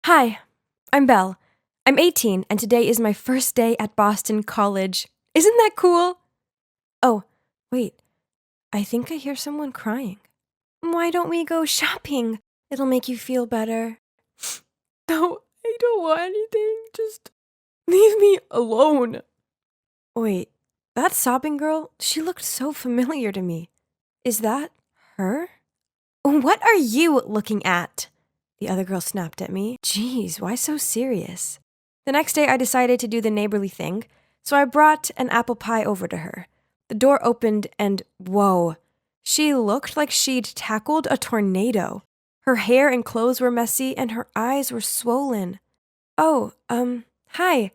Hi, I'm Belle. I'm 18, and today is my first day at Boston College. Isn't that cool? Oh, wait, I think I hear someone crying. Why don't we go shopping? It'll make you feel better. No, I don't want anything. Just leave me alone. Wait, that sobbing girl, she looked so familiar to me. Is that her? What are you looking at? The other girl snapped at me. Geez, why so serious? The next day, I decided to do the neighborly thing, so I brought an apple pie over to her. The door opened, and whoa, she looked like she'd tackled a tornado. Her hair and clothes were messy, and her eyes were swollen. Oh, hi,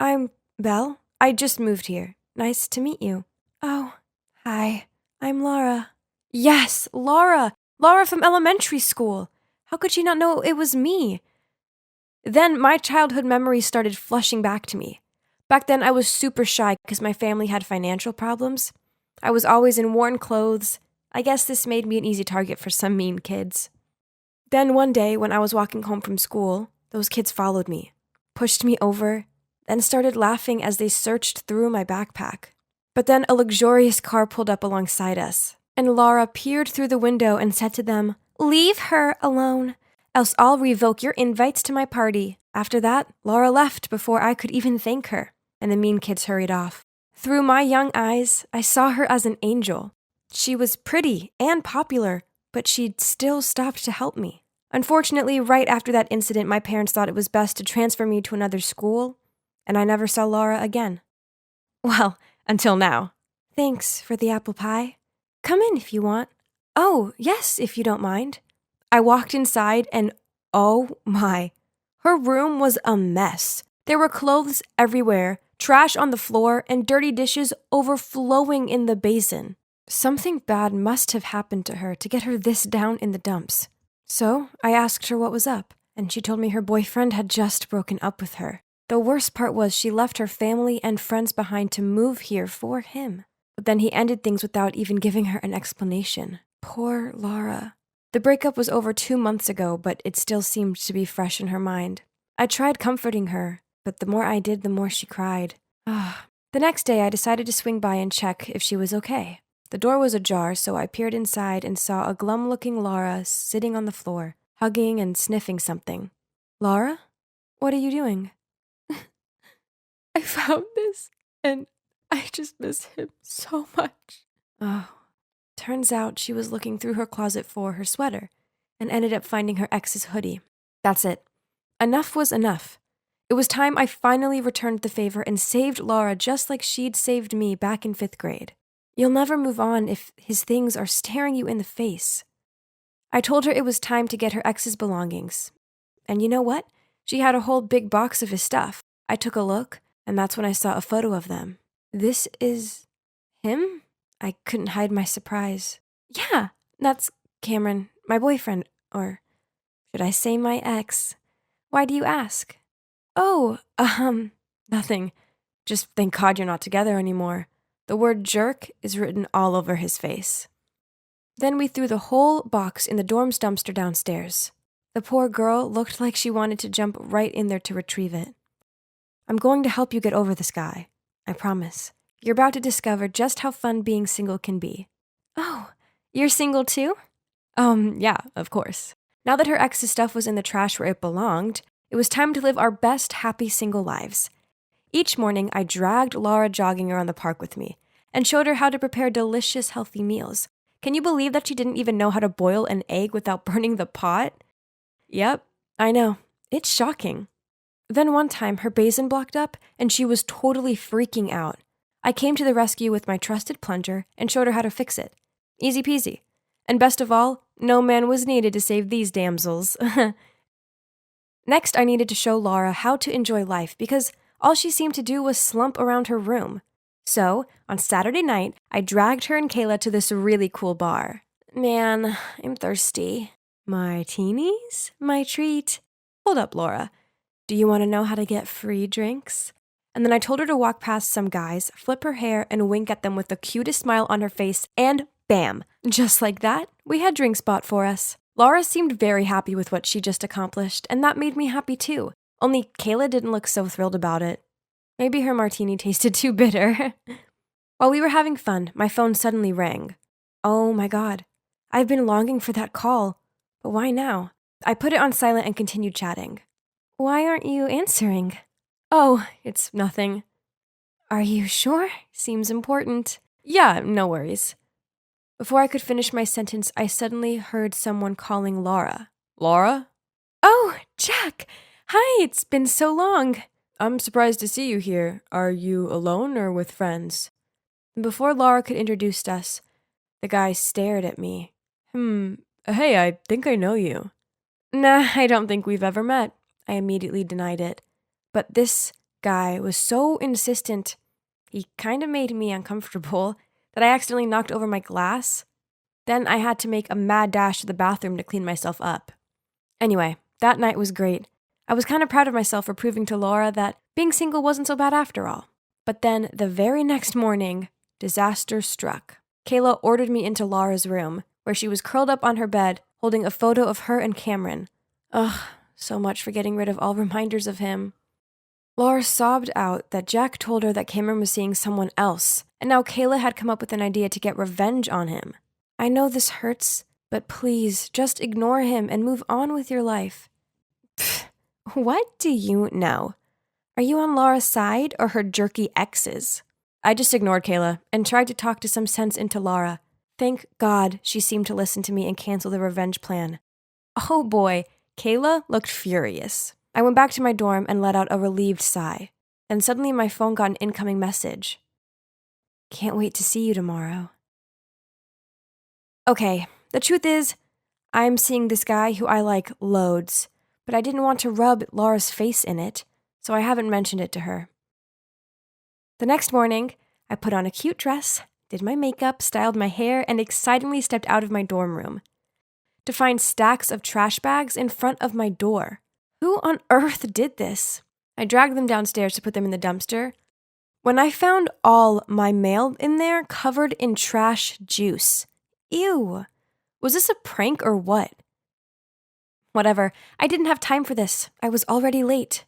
I'm Belle. I just moved here. Nice to meet you. Oh, hi, I'm Laura. Yes, Laura! Laura from elementary school. How could she not know it was me? Then my childhood memories started flushing back to me. Back then, I was super shy because my family had financial problems. I was always in worn clothes. I guess this made me an easy target for some mean kids. Then one day, when I was walking home from school, those kids followed me, pushed me over, then started laughing as they searched through my backpack. But then a luxurious car pulled up alongside us, and Laura peered through the window and said to them, "Leave her alone, else I'll revoke your invites to my party." After that, Laura left before I could even thank her, and the mean kids hurried off. Through my young eyes, I saw her as an angel. She was pretty and popular, but she'd still stopped to help me. Unfortunately, right after that incident, my parents thought it was best to transfer me to another school, and I never saw Laura again. Well, until now. Thanks for the apple pie. Come in if you want. Oh, yes, if you don't mind. I walked inside and oh my, her room was a mess. There were clothes everywhere, trash on the floor, and dirty dishes overflowing in the basin. Something bad must have happened to her to get her this down in the dumps. So I asked her what was up, and she told me her boyfriend had just broken up with her. The worst part was she left her family and friends behind to move here for him. But then he ended things without even giving her an explanation. Poor Laura. The breakup was over 2 months ago, but it still seemed to be fresh in her mind. I tried comforting her, but the more I did, the more she cried. The next day, I decided to swing by and check if she was okay. The door was ajar, so I peered inside and saw a glum-looking Laura sitting on the floor, hugging and sniffing something. Laura? What are you doing? I found this, and I just miss him so much. Oh, turns out she was looking through her closet for her sweater and ended up finding her ex's hoodie. That's it. Enough was enough. It was time I finally returned the favor and saved Laura just like she'd saved me back in 5th grade. You'll never move on if his things are staring you in the face. I told her it was time to get her ex's belongings. And you know what? She had a whole big box of his stuff. I took a look, and that's when I saw a photo of them. This is him? I couldn't hide my surprise. Yeah, that's Cameron, my boyfriend, or should I say my ex? Why do you ask? Oh, nothing. Just thank God you're not together anymore. The word jerk is written all over his face. Then we threw the whole box in the dorm's dumpster downstairs. The poor girl looked like she wanted to jump right in there to retrieve it. I'm going to help you get over this guy. I promise. You're about to discover just how fun being single can be. Oh, you're single too? Yeah, of course. Now that her ex's stuff was in the trash where it belonged, it was time to live our best happy single lives. Each morning, I dragged Laura jogging around the park with me and showed her how to prepare delicious, healthy meals. Can you believe that she didn't even know how to boil an egg without burning the pot? Yep, I know. It's shocking. Then one time, her basin blocked up, and she was totally freaking out. I came to the rescue with my trusted plunger and showed her how to fix it. Easy peasy. And best of all, no man was needed to save these damsels. Next, I needed to show Laura how to enjoy life because all she seemed to do was slump around her room. So, on Saturday night, I dragged her and Kayla to this really cool bar. Man, I'm thirsty. Martinis? My treat. Hold up, Laura. Do you want to know how to get free drinks? And then I told her to walk past some guys, flip her hair, and wink at them with the cutest smile on her face, and bam! Just like that, we had drinks bought for us. Laura seemed very happy with what she just accomplished, and that made me happy too. Only Kayla didn't look so thrilled about it. Maybe her martini tasted too bitter. While we were having fun, my phone suddenly rang. Oh my god. I've been longing for that call. But why now? I put it on silent and continued chatting. Why aren't you answering? Oh, it's nothing. Are you sure? Seems important. Yeah, no worries. Before I could finish my sentence, I suddenly heard someone calling Laura. Laura? Oh, Jack! Hi, it's been so long. I'm surprised to see you here. Are you alone or with friends? Before Laura could introduce us, the guy stared at me. Hey, I think I know you. Nah, I don't think we've ever met. I immediately denied it. But this guy was so insistent, he kind of made me uncomfortable, that I accidentally knocked over my glass. Then I had to make a mad dash to the bathroom to clean myself up. Anyway, that night was great. I was kind of proud of myself for proving to Laura that being single wasn't so bad after all. But then, the very next morning, disaster struck. Kayla ordered me into Laura's room, where she was curled up on her bed, holding a photo of her and Cameron. Ugh, so much for getting rid of all reminders of him. Laura sobbed out that Jack told her that Cameron was seeing someone else, and now Kayla had come up with an idea to get revenge on him. I know this hurts, but please, just ignore him and move on with your life. Pfft, what do you know? Are you on Laura's side or her jerky ex's? I just ignored Kayla and tried to talk to some sense into Laura. Thank God she seemed to listen to me and cancel the revenge plan. Oh boy, Kayla looked furious. I went back to my dorm and let out a relieved sigh. Then suddenly my phone got an incoming message. Can't wait to see you tomorrow. Okay, the truth is, I'm seeing this guy who I like loads, but I didn't want to rub Laura's face in it, so I haven't mentioned it to her. The next morning, I put on a cute dress, did my makeup, styled my hair, and excitedly stepped out of my dorm room to find stacks of trash bags in front of my door. Who on earth did this? I dragged them downstairs to put them in the dumpster, when I found all my mail in there covered in trash juice. Ew. Was this a prank or what? Whatever, I didn't have time for this. I was already late.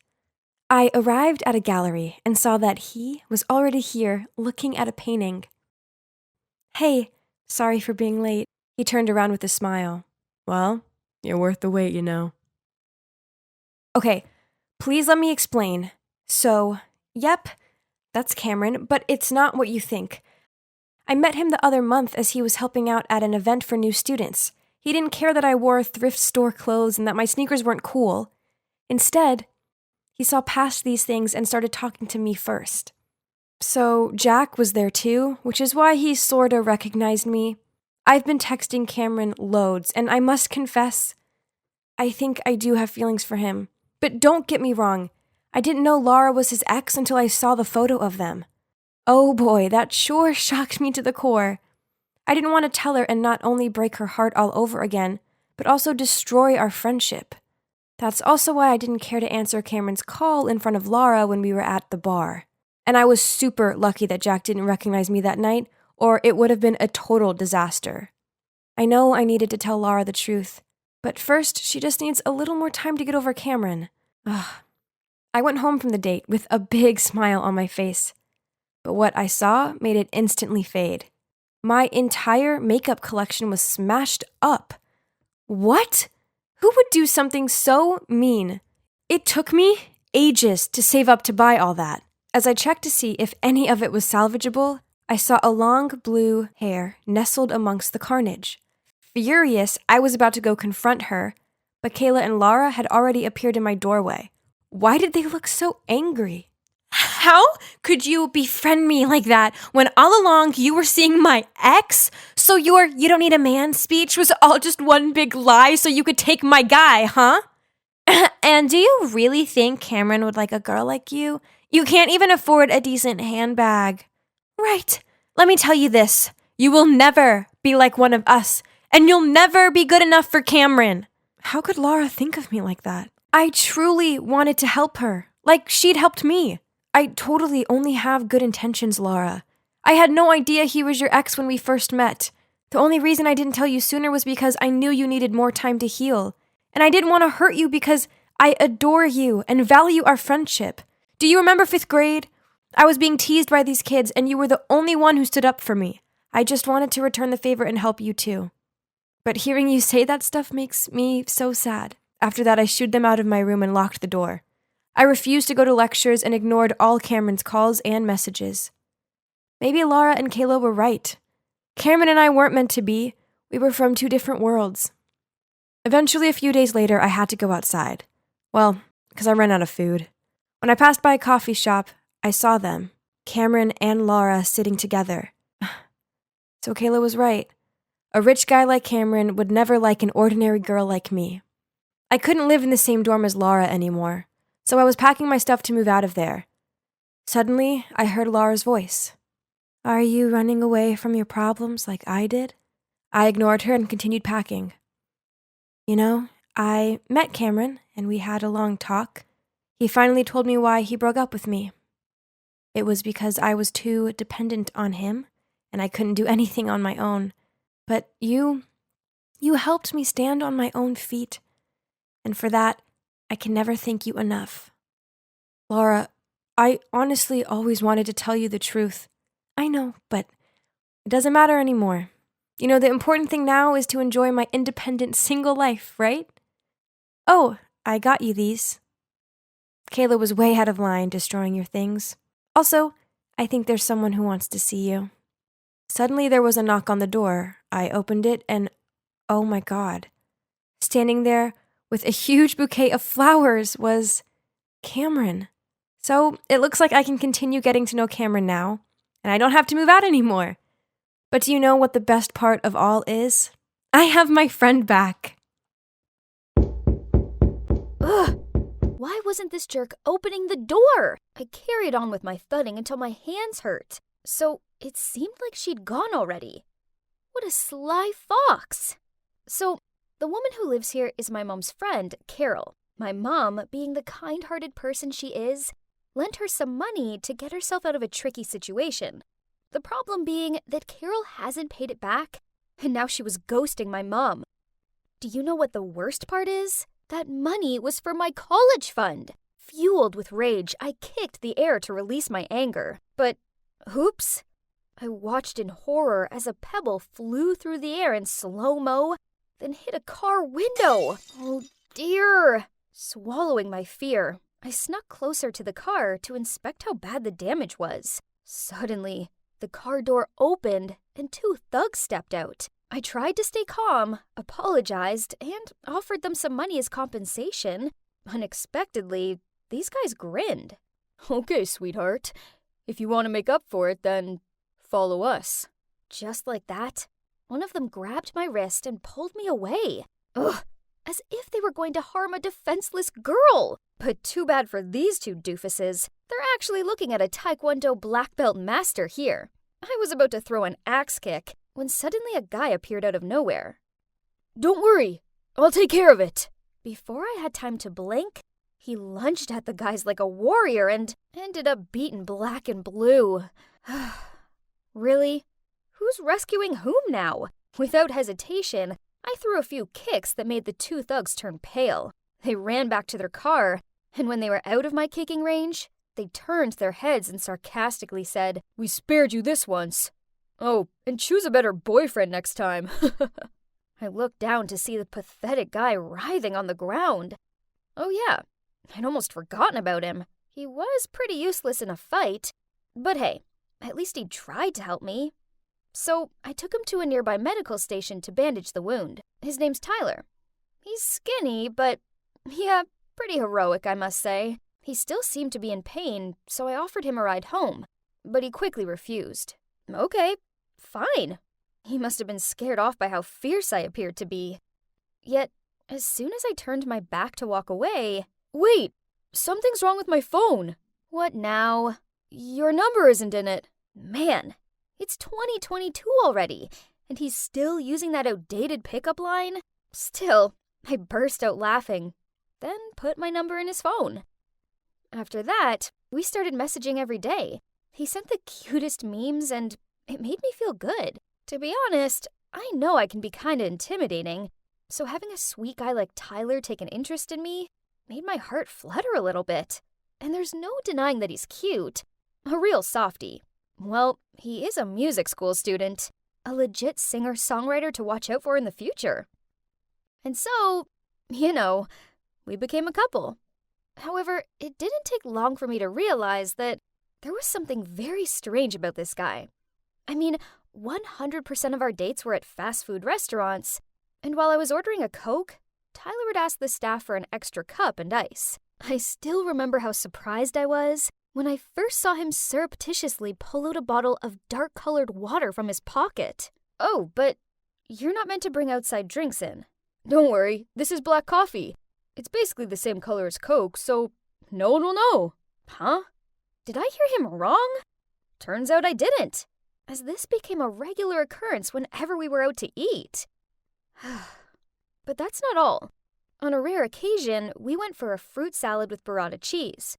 I arrived at a gallery and saw that he was already here looking at a painting. Hey, sorry for being late. He turned around with a smile. Well, you're worth the wait, you know. Okay, please let me explain. So, yep, that's Cameron, but it's not what you think. I met him the other month as he was helping out at an event for new students. He didn't care that I wore thrift store clothes and that my sneakers weren't cool. Instead, he saw past these things and started talking to me first. So Jack was there too, which is why he sorta recognized me. I've been texting Cameron loads, and I must confess, I think I do have feelings for him. But don't get me wrong, I didn't know Laura was his ex until I saw the photo of them. Oh boy, that sure shocked me to the core. I didn't want to tell her and not only break her heart all over again, but also destroy our friendship. That's also why I didn't care to answer Cameron's call in front of Laura when we were at the bar. And I was super lucky that Jack didn't recognize me that night, or it would have been a total disaster. I know I needed to tell Laura the truth, but first she just needs a little more time to get over Cameron. Ugh. I went home from the date with a big smile on my face, but what I saw made it instantly fade. My entire makeup collection was smashed up. What? Who would do something so mean? It took me ages to save up to buy all that. As I checked to see if any of it was salvageable, I saw a long blue hair nestled amongst the carnage. Furious, I was about to go confront her, but Kayla and Laura had already appeared in my doorway. Why did they look so angry? How could you befriend me like that when all along you were seeing my ex? So your "you don't need a man" speech was all just one big lie so you could take my guy, huh? And do you really think Cameron would like a girl like you? You can't even afford a decent handbag. Right. Let me tell you this. You will never be like one of us, and you'll never be good enough for Cameron. How could Laura think of me like that? I truly wanted to help her, like she'd helped me. I totally only have good intentions, Laura. I had no idea he was your ex when we first met. The only reason I didn't tell you sooner was because I knew you needed more time to heal. And I didn't want to hurt you because I adore you and value our friendship. Do you remember 5th grade? I was being teased by these kids and you were the only one who stood up for me. I just wanted to return the favor and help you too. But hearing you say that stuff makes me so sad. After that, I shooed them out of my room and locked the door. I refused to go to lectures and ignored all Cameron's calls and messages. Maybe Laura and Kayla were right. Cameron and I weren't meant to be. We were from 2 different worlds. Eventually, a few days later, I had to go outside. Well, because I ran out of food. When I passed by a coffee shop, I saw them, Cameron and Laura, sitting together. So Kayla was right. A rich guy like Cameron would never like an ordinary girl like me. I couldn't live in the same dorm as Laura anymore, so I was packing my stuff to move out of there. Suddenly, I heard Laura's voice. Are you running away from your problems like I did? I ignored her and continued packing. You know, I met Cameron and we had a long talk. He finally told me why he broke up with me. It was because I was too dependent on him and I couldn't do anything on my own. But you helped me stand on my own feet. And for that, I can never thank you enough. Laura, I honestly always wanted to tell you the truth. I know, but it doesn't matter anymore. You know, the important thing now is to enjoy my independent single life, right? Oh, I got you these. Kayla was way out of line, destroying your things. Also, I think there's someone who wants to see you. Suddenly there was a knock on the door. I opened it and, oh my God. Standing there with a huge bouquet of flowers was Cameron. So it looks like I can continue getting to know Cameron now, and I don't have to move out anymore. But do you know what the best part of all is? I have my friend back. Ugh! Why wasn't this jerk opening the door? I carried on with my thudding until my hands hurt. So it seemed like she'd gone already. What a sly fox! So the woman who lives here is my mom's friend, Carol. My mom, being the kind-hearted person she is, lent her some money to get herself out of a tricky situation. The problem being that Carol hasn't paid it back, and now she was ghosting my mom. Do you know what the worst part is? That money was for my college fund. Fueled with rage, I kicked the air to release my anger. But, oops. I watched in horror as a pebble flew through the air in slow-mo, then hit a car window. Oh dear. Swallowing my fear, I snuck closer to the car to inspect how bad the damage was. Suddenly, the car door opened and 2 thugs stepped out. I tried to stay calm, apologized, and offered them some money as compensation. Unexpectedly, these guys grinned. Okay, sweetheart. If you want to make up for it, then follow us. Just like that, one of them grabbed my wrist and pulled me away. Ugh, as if they were going to harm a defenseless girl. But too bad for these 2 doofuses. They're actually looking at a Taekwondo black belt master here. I was about to throw an axe kick when suddenly a guy appeared out of nowhere. Don't worry, I'll take care of it. Before I had time to blink, he lunged at the guys like a warrior and ended up beaten black and blue. Really? Who's rescuing whom now? Without hesitation, I threw a few kicks that made the 2 thugs turn pale. They ran back to their car, and when they were out of my kicking range, they turned their heads and sarcastically said, "We spared you this once. Oh, and choose a better boyfriend next time." I looked down to see the pathetic guy writhing on the ground. Oh yeah, I'd almost forgotten about him. He was pretty useless in a fight, but hey, at least he tried to help me. So I took him to a nearby medical station to bandage the wound. His name's Tyler. He's skinny, but yeah, pretty heroic, I must say. He still seemed to be in pain, so I offered him a ride home, but he quickly refused. Okay, fine. He must have been scared off by how fierce I appeared to be. Yet, as soon as I turned my back to walk away... Wait, something's wrong with my phone. What now? Your number isn't in it. Man, it's 2022 already, and he's still using that outdated pickup line? Still, I burst out laughing, then put my number in his phone. After that, we started messaging every day. He sent the cutest memes, and it made me feel good. To be honest, I know I can be kinda intimidating, so having a sweet guy like Tyler take an interest in me made my heart flutter a little bit. And there's no denying that he's cute. A real softie. Well, he is a music school student. A legit singer-songwriter to watch out for in the future. And so, we became a couple. However, it didn't take long for me to realize that there was something very strange about this guy. I mean, 100% of our dates were at fast food restaurants, and while I was ordering a Coke, Tyler would ask the staff for an extra cup and ice. I still remember how surprised I was when I first saw him surreptitiously pull out a bottle of dark-colored water from his pocket. Oh, but you're not meant to bring outside drinks in. Don't worry, this is black coffee. It's basically the same color as Coke, so no one will know. Huh? Did I hear him wrong? Turns out I didn't, as this became a regular occurrence whenever we were out to eat. But that's not all. On a rare occasion, we went for a fruit salad with burrata cheese.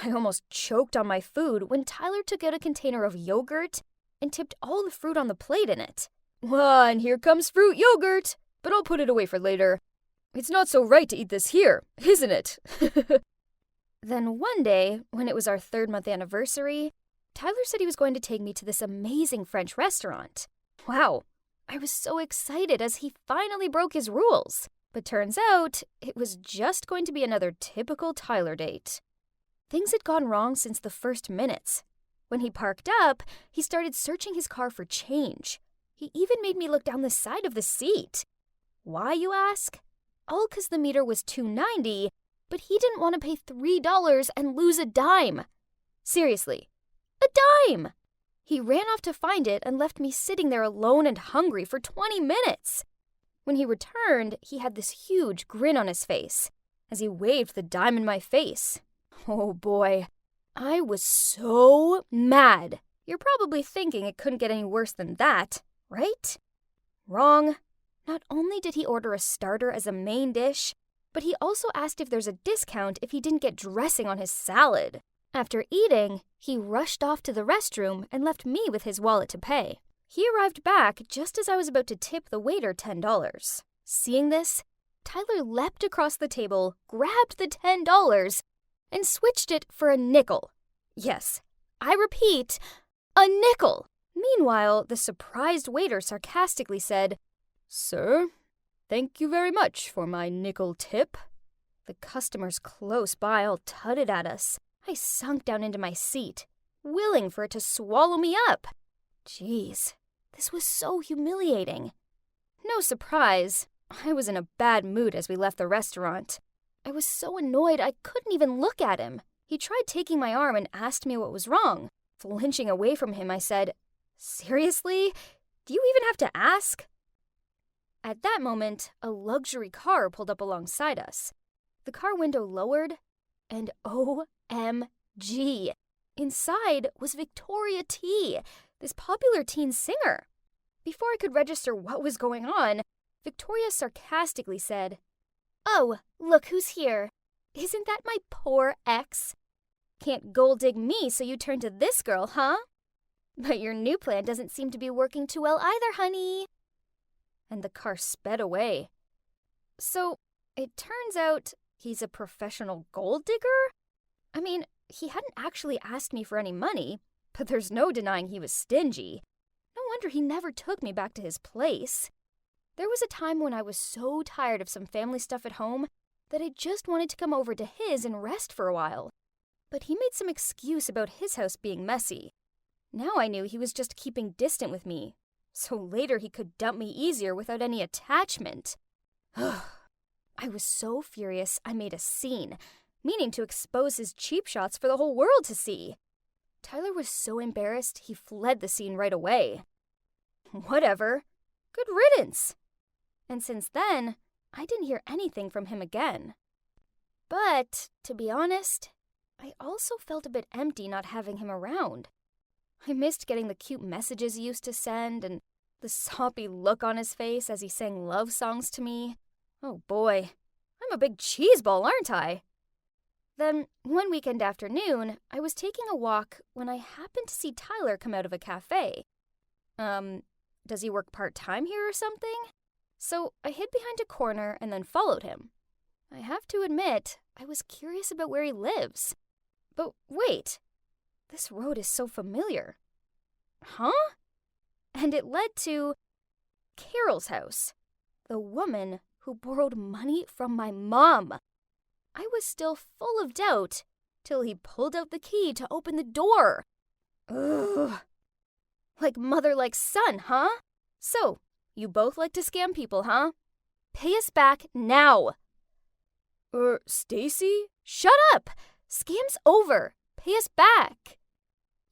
I almost choked on my food when Tyler took out a container of yogurt and tipped all the fruit on the plate in it. Well, and here comes fruit yogurt, but I'll put it away for later. It's not so right to eat this here, isn't it? Then one day, when it was our 3rd-month anniversary, Tyler said he was going to take me to this amazing French restaurant. Wow, I was so excited as he finally broke his rules. But turns out, it was just going to be another typical Tyler date. Things had gone wrong since the first minutes. When he parked up, he started searching his car for change. He even made me look down the side of the seat. Why, you ask? All 'cause the meter was $2.90, but he didn't want to pay $3 and lose a dime. Seriously, a dime! He ran off to find it and left me sitting there alone and hungry for 20 minutes. When he returned, he had this huge grin on his face as he waved the dime in my face. Oh boy, I was so mad. You're probably thinking it couldn't get any worse than that, right? Wrong. Not only did he order a starter as a main dish, but he also asked if there's a discount if he didn't get dressing on his salad. After eating, he rushed off to the restroom and left me with his wallet to pay. He arrived back just as I was about to tip the waiter $10. Seeing this, Tyler leapt across the table, grabbed the $10, and switched it for a nickel. Yes, I repeat, a nickel. Meanwhile, the surprised waiter sarcastically said, "Sir, thank you very much for my nickel tip." The customers close by all tutted at us. I sunk down into my seat, willing for it to swallow me up. Jeez, this was so humiliating. No surprise, I was in a bad mood as we left the restaurant. I was so annoyed I couldn't even look at him. He tried taking my arm and asked me what was wrong. Flinching away from him, I said, "Seriously? Do you even have to ask?" At that moment, a luxury car pulled up alongside us. The car window lowered, and OMG! Inside was Victoria T., this popular teen singer. Before I could register what was going on, Victoria sarcastically said, "Oh, look who's here. Isn't that my poor ex? Can't gold dig me, so you turn to this girl, huh? But your new plan doesn't seem to be working too well either, honey." And the car sped away. So, it turns out he's a professional gold digger? I mean, he hadn't actually asked me for any money, but there's no denying he was stingy. No wonder he never took me back to his place. There was a time when I was so tired of some family stuff at home that I just wanted to come over to his and rest for a while. But he made some excuse about his house being messy. Now I knew he was just keeping distant with me, so later he could dump me easier without any attachment. I was so furious I made a scene, meaning to expose his cheap shots for the whole world to see. Tyler was so embarrassed he fled the scene right away. Whatever. Good riddance. And since then, I didn't hear anything from him again. But, to be honest, I also felt a bit empty not having him around. I missed getting the cute messages he used to send and the soppy look on his face as he sang love songs to me. Oh boy, I'm a big cheeseball, aren't I? Then, one weekend afternoon, I was taking a walk when I happened to see Tyler come out of a cafe. does he work part-time here or something? So I hid behind a corner and then followed him. I have to admit, I was curious about where he lives. But wait, this road is so familiar. Huh? And it led to Carol's house, the woman who borrowed money from my mom. I was still full of doubt till he pulled out the key to open the door. Ugh. Like mother, like son, huh? So, you both like to scam people, huh? Pay us back now. Stacy? Shut up! Scam's over. Pay us back.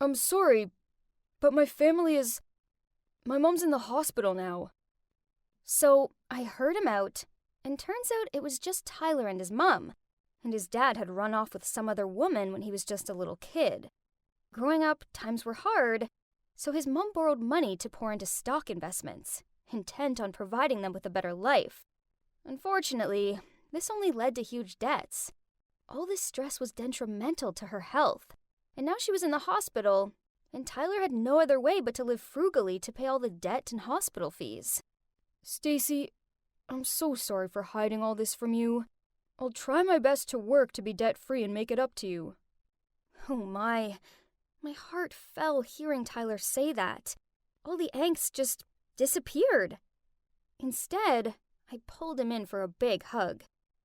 I'm sorry, but my mom's in the hospital now. So, I heard him out, and turns out it was just Tyler and his mom, and his dad had run off with some other woman when he was just a little kid. Growing up, times were hard, so his mom borrowed money to pour into stock investments, intent on providing them with a better life. Unfortunately, this only led to huge debts. All this stress was detrimental to her health, and now she was in the hospital, and Tyler had no other way but to live frugally to pay all the debt and hospital fees. Stacy, I'm so sorry for hiding all this from you. I'll try my best to work to be debt-free and make it up to you. Oh my heart fell hearing Tyler say that. All the angst just disappeared. Instead, I pulled him in for a big hug.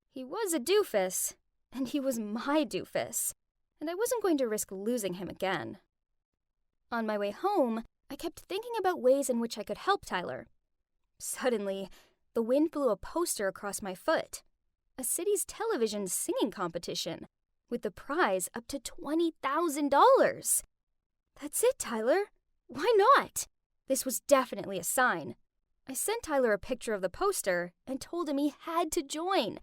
He was a doofus, and he was my doofus, and I wasn't going to risk losing him again. On my way home, I kept thinking about ways in which I could help Tyler. Suddenly, the wind blew a poster across my foot. A city's television singing competition, with the prize up to $20,000. That's it, Tyler. Why not? This was definitely a sign. I sent Tyler a picture of the poster and told him he had to join.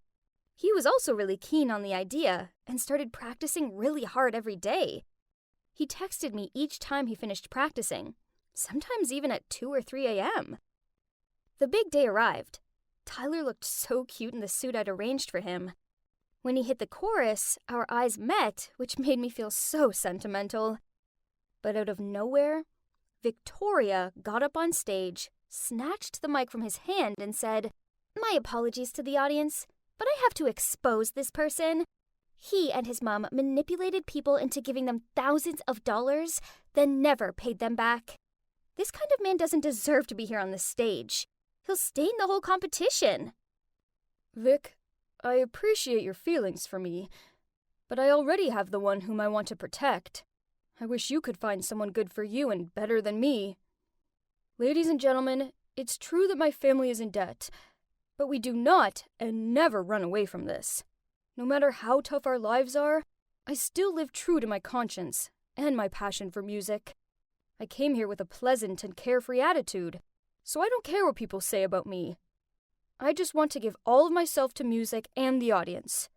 He was also really keen on the idea and started practicing really hard every day. He texted me each time he finished practicing, sometimes even at 2 or 3 a.m. The big day arrived. Tyler looked so cute in the suit I'd arranged for him. When he hit the chorus, our eyes met, which made me feel so sentimental. But out of nowhere, Victoria got up on stage, snatched the mic from his hand, and said, "My apologies to the audience, but I have to expose this person. He and his mom manipulated people into giving them thousands of dollars, then never paid them back. This kind of man doesn't deserve to be here on the stage. He'll stain the whole competition." Vic, I appreciate your feelings for me, but I already have the one whom I want to protect. I wish you could find someone good for you and better than me. Ladies and gentlemen, it's true that my family is in debt, but we do not and never run away from this. No matter how tough our lives are, I still live true to my conscience and my passion for music. I came here with a pleasant and carefree attitude, so I don't care what people say about me. I just want to give all of myself to music and the audience.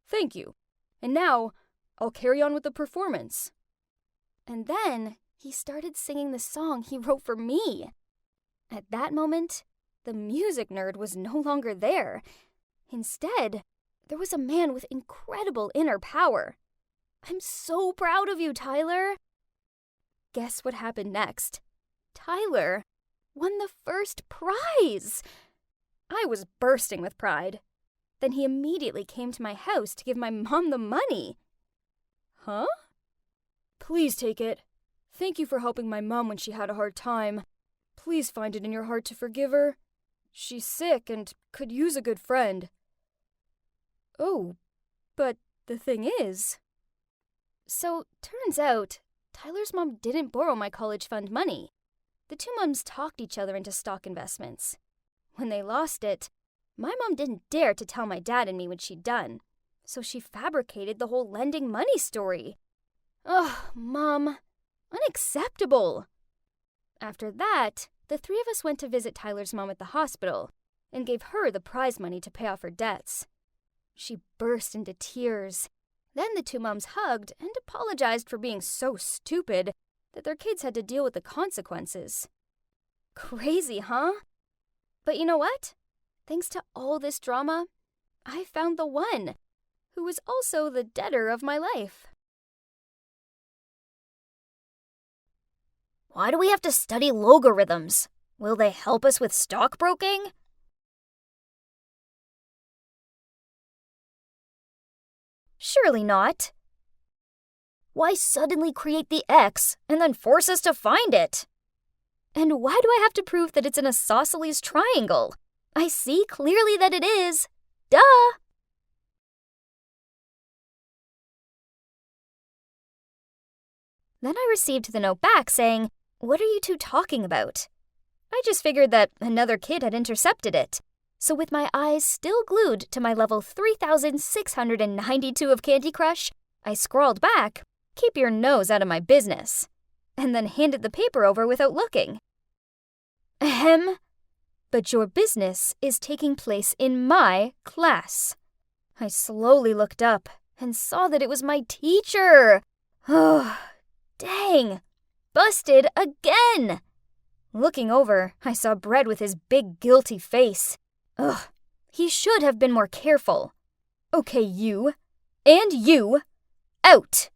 Thank you. And now, I'll carry on with the performance. And then, he started singing the song he wrote for me. At that moment, the music nerd was no longer there. Instead, there was a man with incredible inner power. I'm so proud of you, Tyler. Guess what happened next? Tyler won the first prize. I was bursting with pride. Then he immediately came to my house to give my mom the money. Huh? Please take it. Thank you for helping my mom when she had a hard time. Please find it in your heart to forgive her. She's sick and could use a good friend. Oh, but the thing is... So, turns out, Tyler's mom didn't borrow my college fund money. The two moms talked each other into stock investments. When they lost it, my mom didn't dare to tell my dad and me what she'd done, so she fabricated the whole lending money story. Ugh, Mom. Unacceptable. After that, the three of us went to visit Tyler's mom at the hospital and gave her the prize money to pay off her debts. She burst into tears. Then the two moms hugged and apologized for being so stupid that their kids had to deal with the consequences. Crazy, huh? But you know what? Thanks to all this drama, I found the one, who was also the debtor of my life. Why do we have to study logarithms? Will they help us with stockbroking? Surely not. Why suddenly create the X and then force us to find it? And why do I have to prove that it's an isosceles triangle? I see clearly that it is. Duh! Then I received the note back saying, "What are you two talking about?" I just figured that another kid had intercepted it. So with my eyes still glued to my level 3692 of Candy Crush, I scrawled back, "Keep your nose out of my business," and then handed the paper over without looking. Ahem. But your business is taking place in my class. I slowly looked up and saw that it was my teacher. Oh, dang. Busted again. Looking over, I saw Brett with his big guilty face. Ugh, he should have been more careful. Okay, you. And you. Out.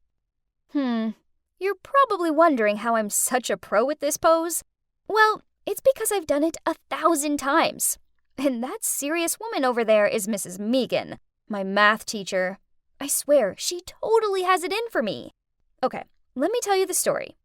You're probably wondering how I'm such a pro at this pose. Well, it's because I've done it 1,000 times. And that serious woman over there is Mrs. Megan, my math teacher. I swear, she totally has it in for me. Okay, let me tell you the story.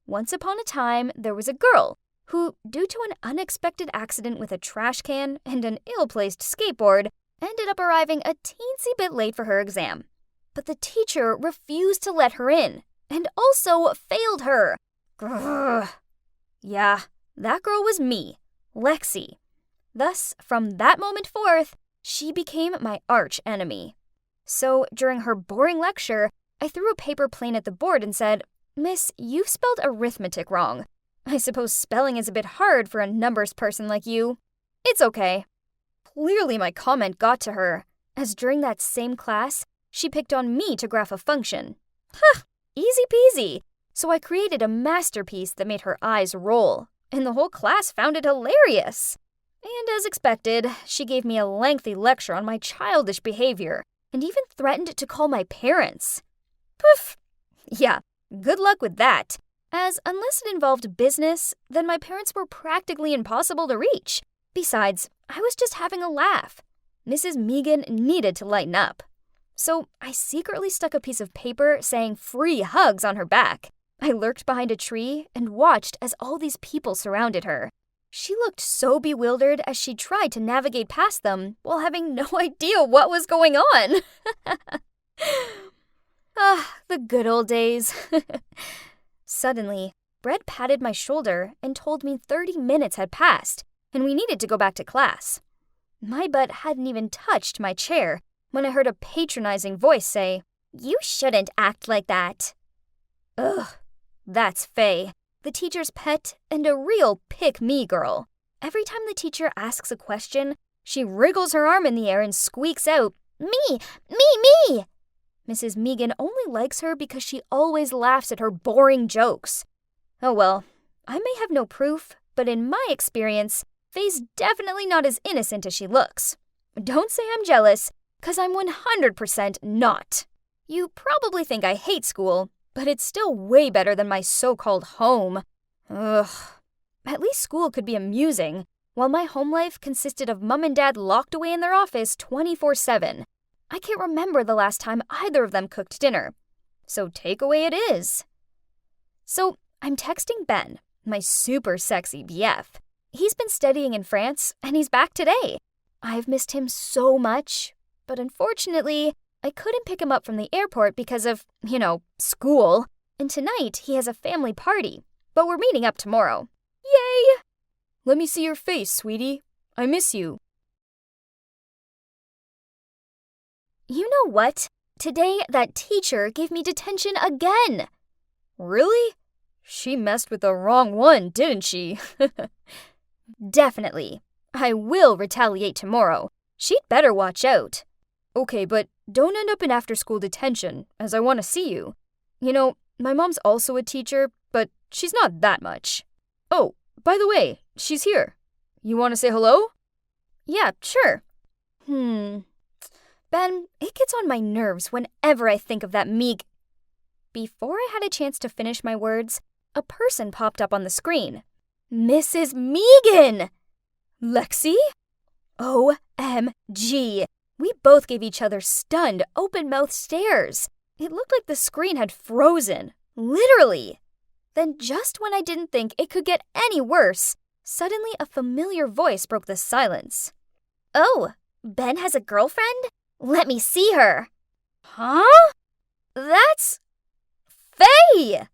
Once upon a time, there was a girl who, due to an unexpected accident with a trash can and an ill-placed skateboard, ended up arriving a teensy bit late for her exam. But the teacher refused to let her in, and also failed her. Grrr. Yeah, that girl was me, Lexi. Thus, from that moment forth, she became my arch enemy. So, during her boring lecture, I threw a paper plane at the board and said, "Miss, you've spelled arithmetic wrong. I suppose spelling is a bit hard for a numbers person like you. It's okay." Clearly my comment got to her, as during that same class, she picked on me to graph a function. Huh, easy peasy. So I created a masterpiece that made her eyes roll, and the whole class found it hilarious. And as expected, she gave me a lengthy lecture on my childish behavior, and even threatened to call my parents. Poof! Yeah, good luck with that, as unless it involved business, then my parents were practically impossible to reach. Besides, I was just having a laugh. Mrs. Megan needed to lighten up. So I secretly stuck a piece of paper saying "free hugs" on her back. I lurked behind a tree and watched as all these people surrounded her. She looked so bewildered as she tried to navigate past them while having no idea what was going on. The good old days. Suddenly, Brett patted my shoulder and told me 30 minutes had passed and we needed to go back to class. My butt hadn't even touched my chair when I heard a patronizing voice say, "You shouldn't act like that." Ugh, that's Faye, the teacher's pet and a real pick-me girl. Every time the teacher asks a question, she wriggles her arm in the air and squeaks out, "Me! Me! Mrs. Megan only likes her because she always laughs at her boring jokes. Oh well, I may have no proof, but in my experience, Faye's definitely not as innocent as she looks. Don't say I'm jealous, 'cause I'm 100% not. You probably think I hate school, but it's still way better than my so-called home. Ugh. At least school could be amusing, while my home life consisted of mom and dad locked away in their office 24/7. I can't remember the last time either of them cooked dinner. So takeaway it is. So I'm texting Ben, my super sexy BF. He's been studying in France, and he's back today. I've missed him so much, but unfortunately, I couldn't pick him up from the airport because of, school. And tonight, he has a family party, but we're meeting up tomorrow. Yay! Let me see your face, sweetie. I miss you. You know what? Today, that teacher gave me detention again. Really? She messed with the wrong one, didn't she? Definitely. I will retaliate tomorrow. She'd better watch out. Okay, but don't end up in after-school detention, as I want to see you. My mom's also a teacher, but she's not that much. Oh, by the way, she's here. You want to say hello? Yeah, sure. Ben, it gets on my nerves whenever I think of that Before I had a chance to finish my words, a person popped up on the screen. Mrs. Megan! Lexi? OMG! We both gave each other stunned, open-mouthed stares. It looked like the screen had frozen. Literally! Then just when I didn't think it could get any worse, suddenly a familiar voice broke the silence. Oh, Ben has a girlfriend? Let me see her. Huh? That's Faye!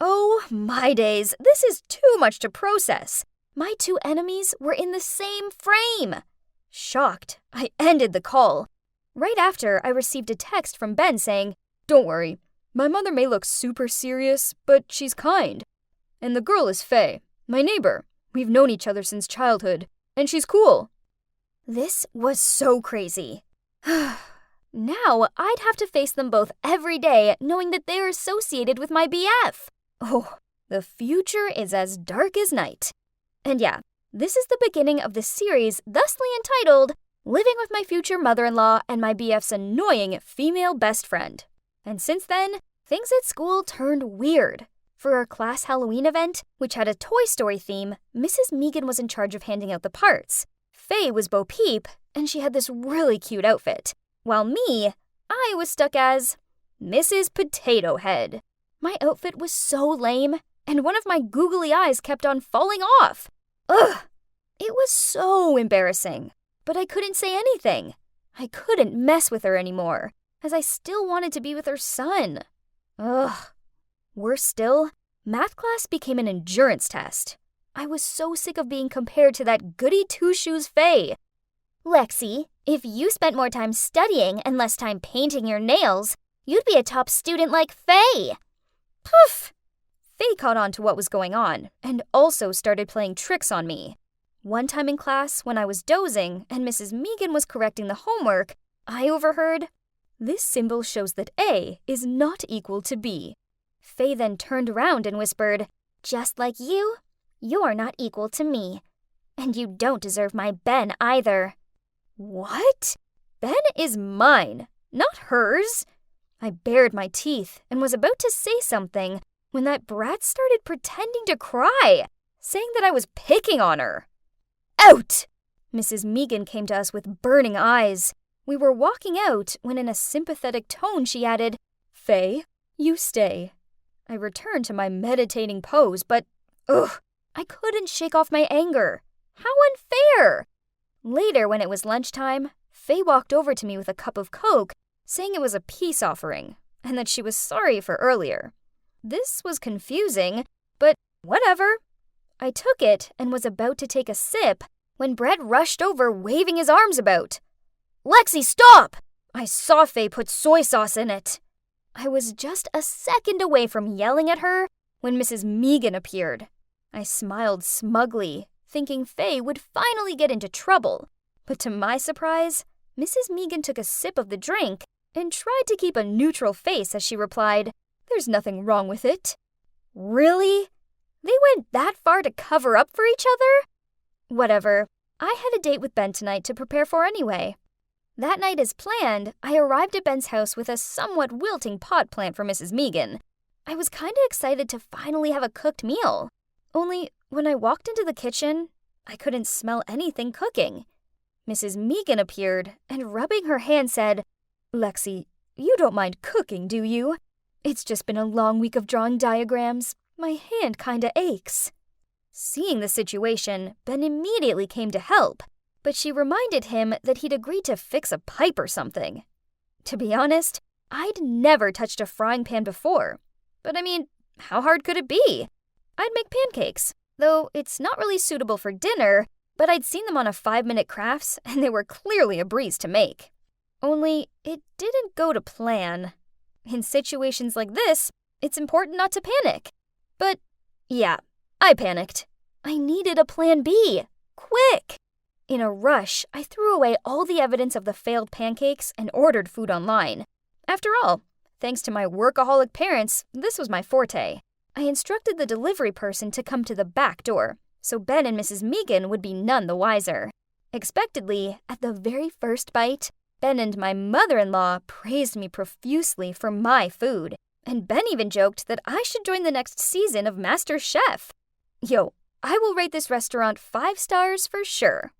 Oh my days, this is too much to process. My two enemies were in the same frame. Shocked, I ended the call. Right after, I received a text from Ben saying, "Don't worry, my mother may look super serious, but she's kind. And the girl is Faye, my neighbor. We've known each other since childhood, and she's cool." This was so crazy. Now I'd have to face them both every day, knowing that they are associated with my BF. Oh, the future is as dark as night. And yeah, this is the beginning of the series thusly entitled Living with My Future Mother-in-Law and My BF's Annoying Female Best Friend. And since then, things at school turned weird. For our class Halloween event, which had a Toy Story theme, Mrs. Megan was in charge of handing out the parts. Faye was Bo Peep, and she had this really cute outfit. While me, I was stuck as Mrs. Potato Head. My outfit was so lame, and one of my googly eyes kept on falling off. Ugh! It was so embarrassing, but I couldn't say anything. I couldn't mess with her anymore, as I still wanted to be with her son. Ugh. Worse still, math class became an endurance test. I was so sick of being compared to that goody two-shoes Faye. Lexi, if you spent more time studying and less time painting your nails, you'd be a top student like Faye. Poof! Faye caught on to what was going on and also started playing tricks on me. One time in class, when I was dozing and Mrs. Megan was correcting the homework, I overheard, "This symbol shows that A is not equal to B." Faye then turned around and whispered, "Just like you, you're not equal to me. And you don't deserve my Ben either." What? Ben is mine, not hers. I bared my teeth and was about to say something when that brat started pretending to cry, saying that I was picking on her. Out! Mrs. Megan came to us with burning eyes. We were walking out when in a sympathetic tone she added, "Faye, you stay." I returned to my meditating pose, but I couldn't shake off my anger. How unfair! Later, when it was lunchtime, Faye walked over to me with a cup of Coke, saying it was a peace offering, and that she was sorry for earlier. This was confusing, but whatever. I took it and was about to take a sip when Brett rushed over waving his arms about. "Lexi, stop!" I saw Faye put soy sauce in it. I was just a second away from yelling at her when Mrs. Megan appeared. I smiled smugly, thinking Faye would finally get into trouble. But to my surprise, Mrs. Megan took a sip of the drink and tried to keep a neutral face as she replied, "There's nothing wrong with it." Really? They went that far to cover up for each other? Whatever. I had a date with Ben tonight to prepare for anyway. That night as planned, I arrived at Ben's house with a somewhat wilting pot plant for Mrs. Megan. I was kinda excited to finally have a cooked meal. Only, when I walked into the kitchen, I couldn't smell anything cooking. Mrs. Megan appeared and rubbing her hand said, "Lexi, you don't mind cooking, do you? It's just been a long week of drawing diagrams. My hand kinda aches." Seeing the situation, Ben immediately came to help, but she reminded him that he'd agreed to fix a pipe or something. To be honest, I'd never touched a frying pan before. But I mean, how hard could it be? I'd make pancakes, though it's not really suitable for dinner, but I'd seen them on a 5-minute crafts and they were clearly a breeze to make. Only, it didn't go to plan. In situations like this, it's important not to panic. But, yeah, I panicked. I needed a plan B. Quick! In a rush, I threw away all the evidence of the failed pancakes and ordered food online. After all, thanks to my workaholic parents, this was my forte. I instructed the delivery person to come to the back door, so Ben and Mrs. Megan would be none the wiser. Expectedly, at the very first bite, Ben and my mother-in-law praised me profusely for my food, and Ben even joked that I should join the next season of Master Chef. Yo, I will rate this restaurant 5 stars for sure.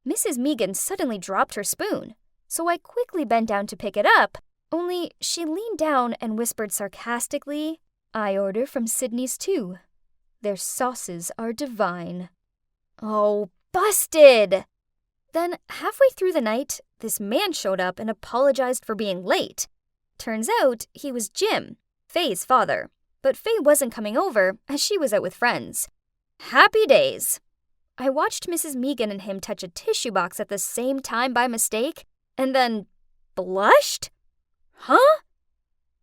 Mrs. Megan suddenly dropped her spoon, so I quickly bent down to pick it up, only she leaned down and whispered sarcastically, I order from Sydney's too. Their sauces are divine. Oh, busted! Then, halfway through the night, this man showed up and apologized for being late. Turns out he was Jim, Faye's father, but Faye wasn't coming over as she was out with friends. Happy days! I watched Mrs. Megan and him touch a tissue box at the same time by mistake, and then blushed? Huh?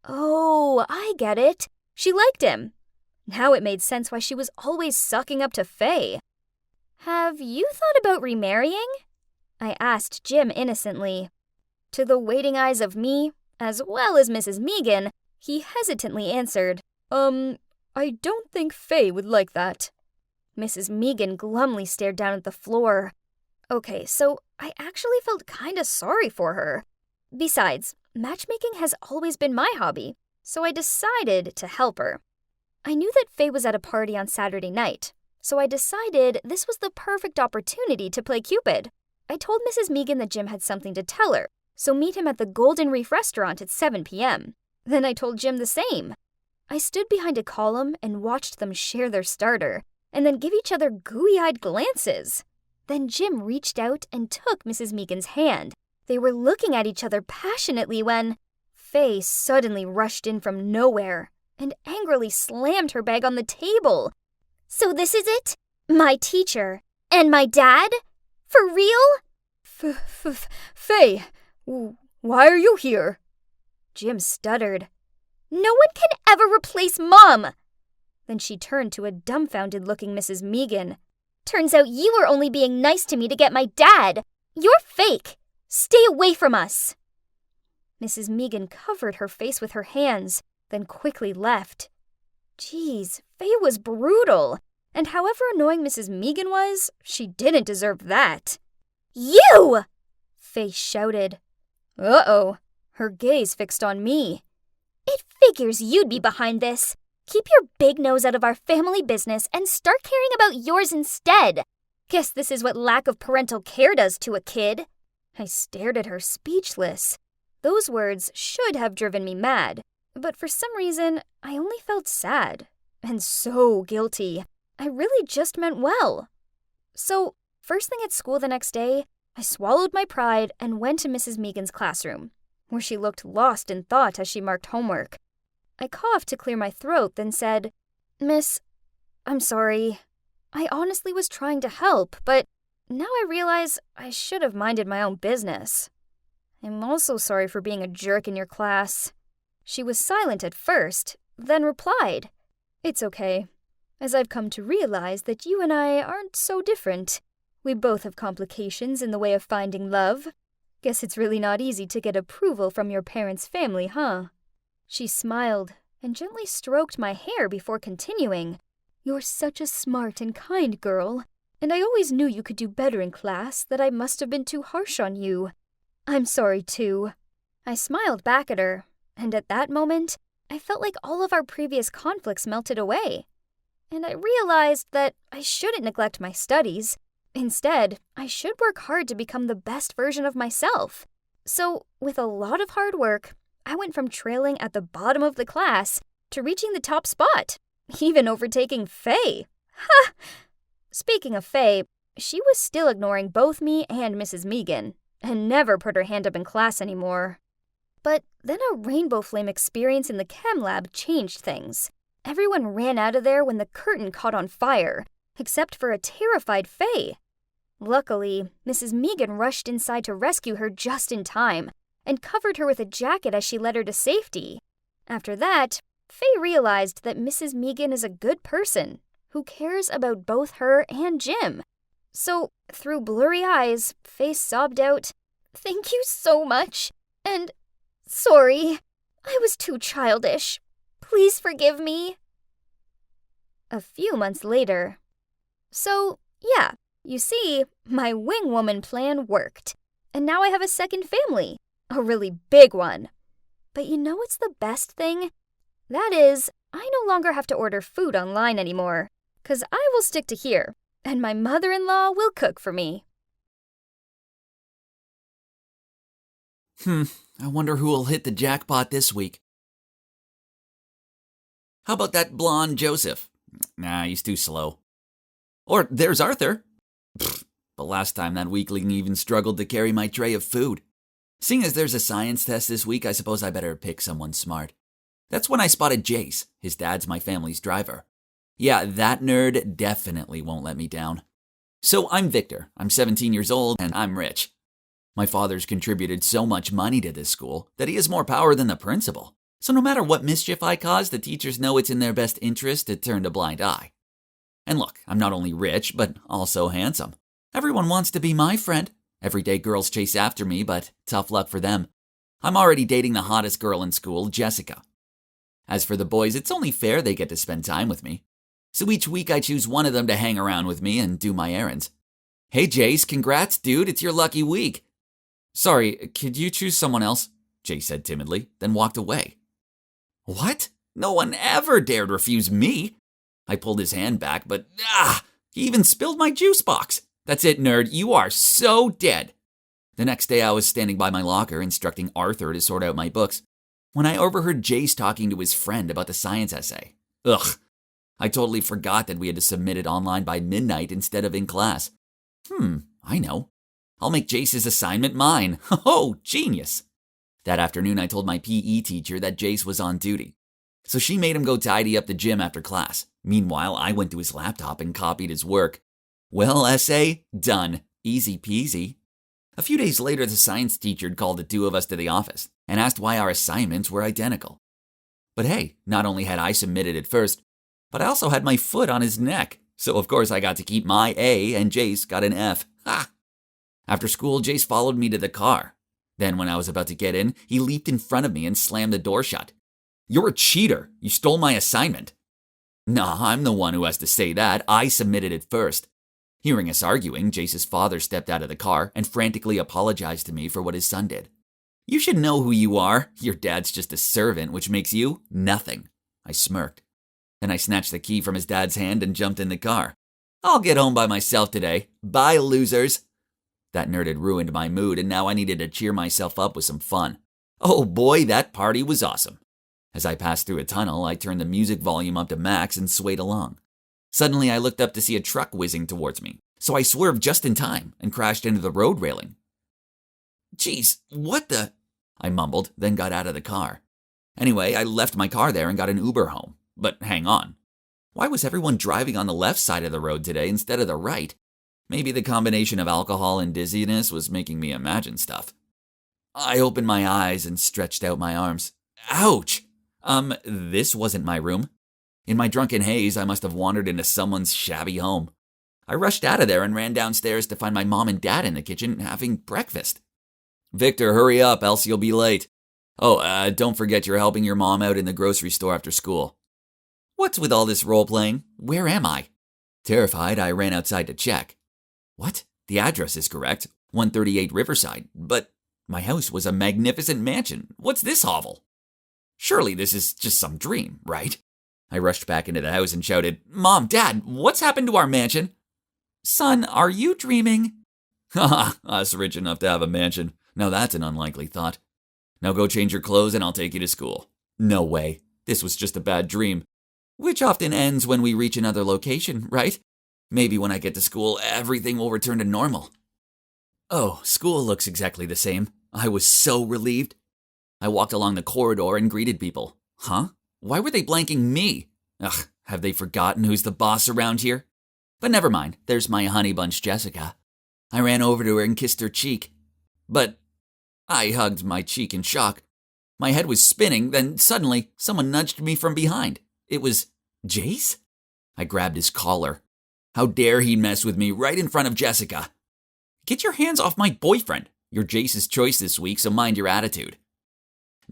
Oh, I get it. She liked him. Now it made sense why she was always sucking up to Faye. Have you thought about remarrying? I asked Jim innocently. To the waiting eyes of me, as well as Mrs. Megan, he hesitantly answered, I don't think Faye would like that. Mrs. Megan glumly stared down at the floor. Okay, so I actually felt kinda sorry for her. Besides, matchmaking has always been my hobby, so I decided to help her. I knew that Faye was at a party on Saturday night, so I decided this was the perfect opportunity to play Cupid. I told Mrs. Megan that Jim had something to tell her, so meet him at the Golden Reef restaurant at 7 p.m. Then I told Jim the same. I stood behind a column and watched them share their starter, and then give each other gooey-eyed glances. Then Jim reached out and took Mrs. Megan's hand. They were looking at each other passionately when Faye suddenly rushed in from nowhere and angrily slammed her bag on the table. So this is it? My teacher and my dad? For real? Faye, why are you here? Jim stuttered. No one can ever replace Mom! Then she turned to a dumbfounded-looking Mrs. Megan. Turns out you were only being nice to me to get my dad. You're fake. Stay away from us. Mrs. Megan covered her face with her hands, then quickly left. Geez, Faye was brutal. And however annoying Mrs. Megan was, she didn't deserve that. You! Faye shouted. Uh-oh, her gaze fixed on me. It figures you'd be behind this. Keep your big nose out of our family business and start caring about yours instead. Guess this is what lack of parental care does to a kid. I stared at her speechless. Those words should have driven me mad, but for some reason, I only felt sad and so guilty. I really just meant well. So, first thing at school the next day, I swallowed my pride and went to Mrs. Megan's classroom, where she looked lost in thought as she marked homework. I coughed to clear my throat, then said, Miss, I'm sorry. I honestly was trying to help, but now I realize I should have minded my own business. I'm also sorry for being a jerk in your class. She was silent at first, then replied, It's okay, as I've come to realize that you and I aren't so different. We both have complications in the way of finding love. Guess it's really not easy to get approval from your parents' family, huh? She smiled and gently stroked my hair before continuing. You're such a smart and kind girl, and I always knew you could do better in class, that I must have been too harsh on you. I'm sorry, too. I smiled back at her, and at that moment, I felt like all of our previous conflicts melted away. And I realized that I shouldn't neglect my studies. Instead, I should work hard to become the best version of myself. So, with a lot of hard work, I went from trailing at the bottom of the class to reaching the top spot, even overtaking Faye. Ha! Speaking of Faye, she was still ignoring both me and Mrs. Megan, and never put her hand up in class anymore. But then a rainbow flame experience in the chem lab changed things. Everyone ran out of there when the curtain caught on fire, except for a terrified Faye. Luckily, Mrs. Megan rushed inside to rescue her just in time, and covered her with a jacket as she led her to safety. After that, Faye realized that Mrs. Megan is a good person who cares about both her and Jim. So, through blurry eyes, Faye sobbed out, Thank you so much, and sorry, I was too childish. Please forgive me. A few months later. So, yeah, you see, my wing woman plan worked, and now I have a second family, a really big one. But you know what's the best thing? That is, I no longer have to order food online anymore. 'cause I will stick to here, and my mother-in-law will cook for me. I wonder who will hit the jackpot this week. How about that blonde Joseph? Nah, he's too slow. Or there's Arthur. But last time that weakling even struggled to carry my tray of food. Seeing as there's a science test this week, I suppose I better pick someone smart. That's when I spotted Jace. His dad's my family's driver. Yeah, that nerd definitely won't let me down. So I'm Victor. I'm 17 years old and I'm rich. My father's contributed so much money to this school that he has more power than the principal. So no matter what mischief I cause, the teachers know it's in their best interest to turn a blind eye. And look, I'm not only rich, but also handsome. Everyone wants to be my friend. Everyday girls chase after me, but tough luck for them. I'm already dating the hottest girl in school, Jessica. As for the boys, it's only fair they get to spend time with me. So each week I choose one of them to hang around with me and do my errands. Hey Jace, congrats dude, it's your lucky week. Sorry, could you choose someone else? Jace said timidly, then walked away. What? No one ever dared refuse me. I pulled his hand back, but he even spilled my juice box. That's it, nerd, you are so dead. The next day I was standing by my locker instructing Arthur to sort out my books when I overheard Jace talking to his friend about the science essay. Ugh. I totally forgot that we had to submit it online by midnight instead of in class. I know. I'll make Jace's assignment mine. Oh, genius. That afternoon I told my PE teacher that Jace was on duty. So she made him go tidy up the gym after class. Meanwhile, I went to his laptop and copied his work. Well, essay, done. Easy peasy. A few days later, the science teacher called the two of us to the office and asked why our assignments were identical. But hey, not only had I submitted it first, but I also had my foot on his neck. So of course I got to keep my A and Jace got an F. Ha! After school, Jace followed me to the car. Then when I was about to get in, he leaped in front of me and slammed the door shut. You're a cheater. You stole my assignment. Nah, I'm the one who has to say that. I submitted it first. Hearing us arguing, Jace's father stepped out of the car and frantically apologized to me for what his son did. You should know who you are. Your dad's just a servant, which makes you nothing. I smirked. Then I snatched the key from his dad's hand and jumped in the car. I'll get home by myself today. Bye, losers. That nerd had ruined my mood, and now I needed to cheer myself up with some fun. Oh boy, that party was awesome. As I passed through a tunnel, I turned the music volume up to max and swayed along. Suddenly, I looked up to see a truck whizzing towards me, so I swerved just in time and crashed into the road railing. Jeez, what the? I mumbled, then got out of the car. Anyway, I left my car there and got an Uber home. But hang on. Why was everyone driving on the left side of the road today instead of the right? Maybe the combination of alcohol and dizziness was making me imagine stuff. I opened my eyes and stretched out my arms. Ouch! This wasn't my room. In my drunken haze, I must have wandered into someone's shabby home. I rushed out of there and ran downstairs to find my mom and dad in the kitchen having breakfast. Victor, hurry up, else you'll be late. Oh, don't forget you're helping your mom out in the grocery store after school. What's with all this role-playing? Where am I? Terrified, I ran outside to check. What? The address is correct, 138 Riverside, but my house was a magnificent mansion. What's this hovel? Surely this is just some dream, right? I rushed back into the house and shouted, Mom, Dad, what's happened to our mansion? Son, are you dreaming? Haha, us rich enough to have a mansion. Now that's an unlikely thought. Now go change your clothes and I'll take you to school. No way. This was just a bad dream. Which often ends when we reach another location, right? Maybe when I get to school, everything will return to normal. Oh, school looks exactly the same. I was so relieved. I walked along the corridor and greeted people. Huh? Why were they blanking me? Ugh, have they forgotten who's the boss around here? But never mind, there's my honey bunch Jessica. I ran over to her and kissed her cheek. But I hugged my cheek in shock. My head was spinning, then suddenly someone nudged me from behind. It was Jace? I grabbed his collar. How dare he mess with me right in front of Jessica? Get your hands off my boyfriend. You're Jace's choice this week, so mind your attitude.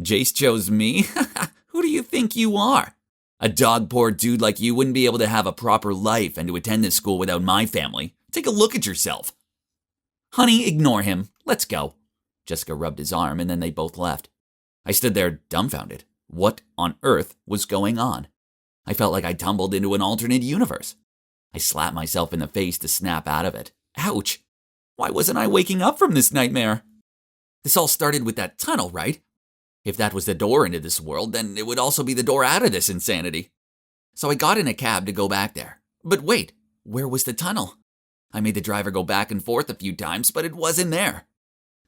Jace chose me? Who do you think you are? A dog-poor dude like you wouldn't be able to have a proper life and to attend this school without my family. Take a look at yourself. Honey, ignore him. Let's go. Jessica rubbed his arm and then they both left. I stood there dumbfounded. What on earth was going on? I felt like I tumbled into an alternate universe. I slapped myself in the face to snap out of it. Ouch! Why wasn't I waking up from this nightmare? This all started with that tunnel, right? If that was the door into this world, then it would also be the door out of this insanity. So I got in a cab to go back there. But wait, where was the tunnel? I made the driver go back and forth a few times, but it wasn't there.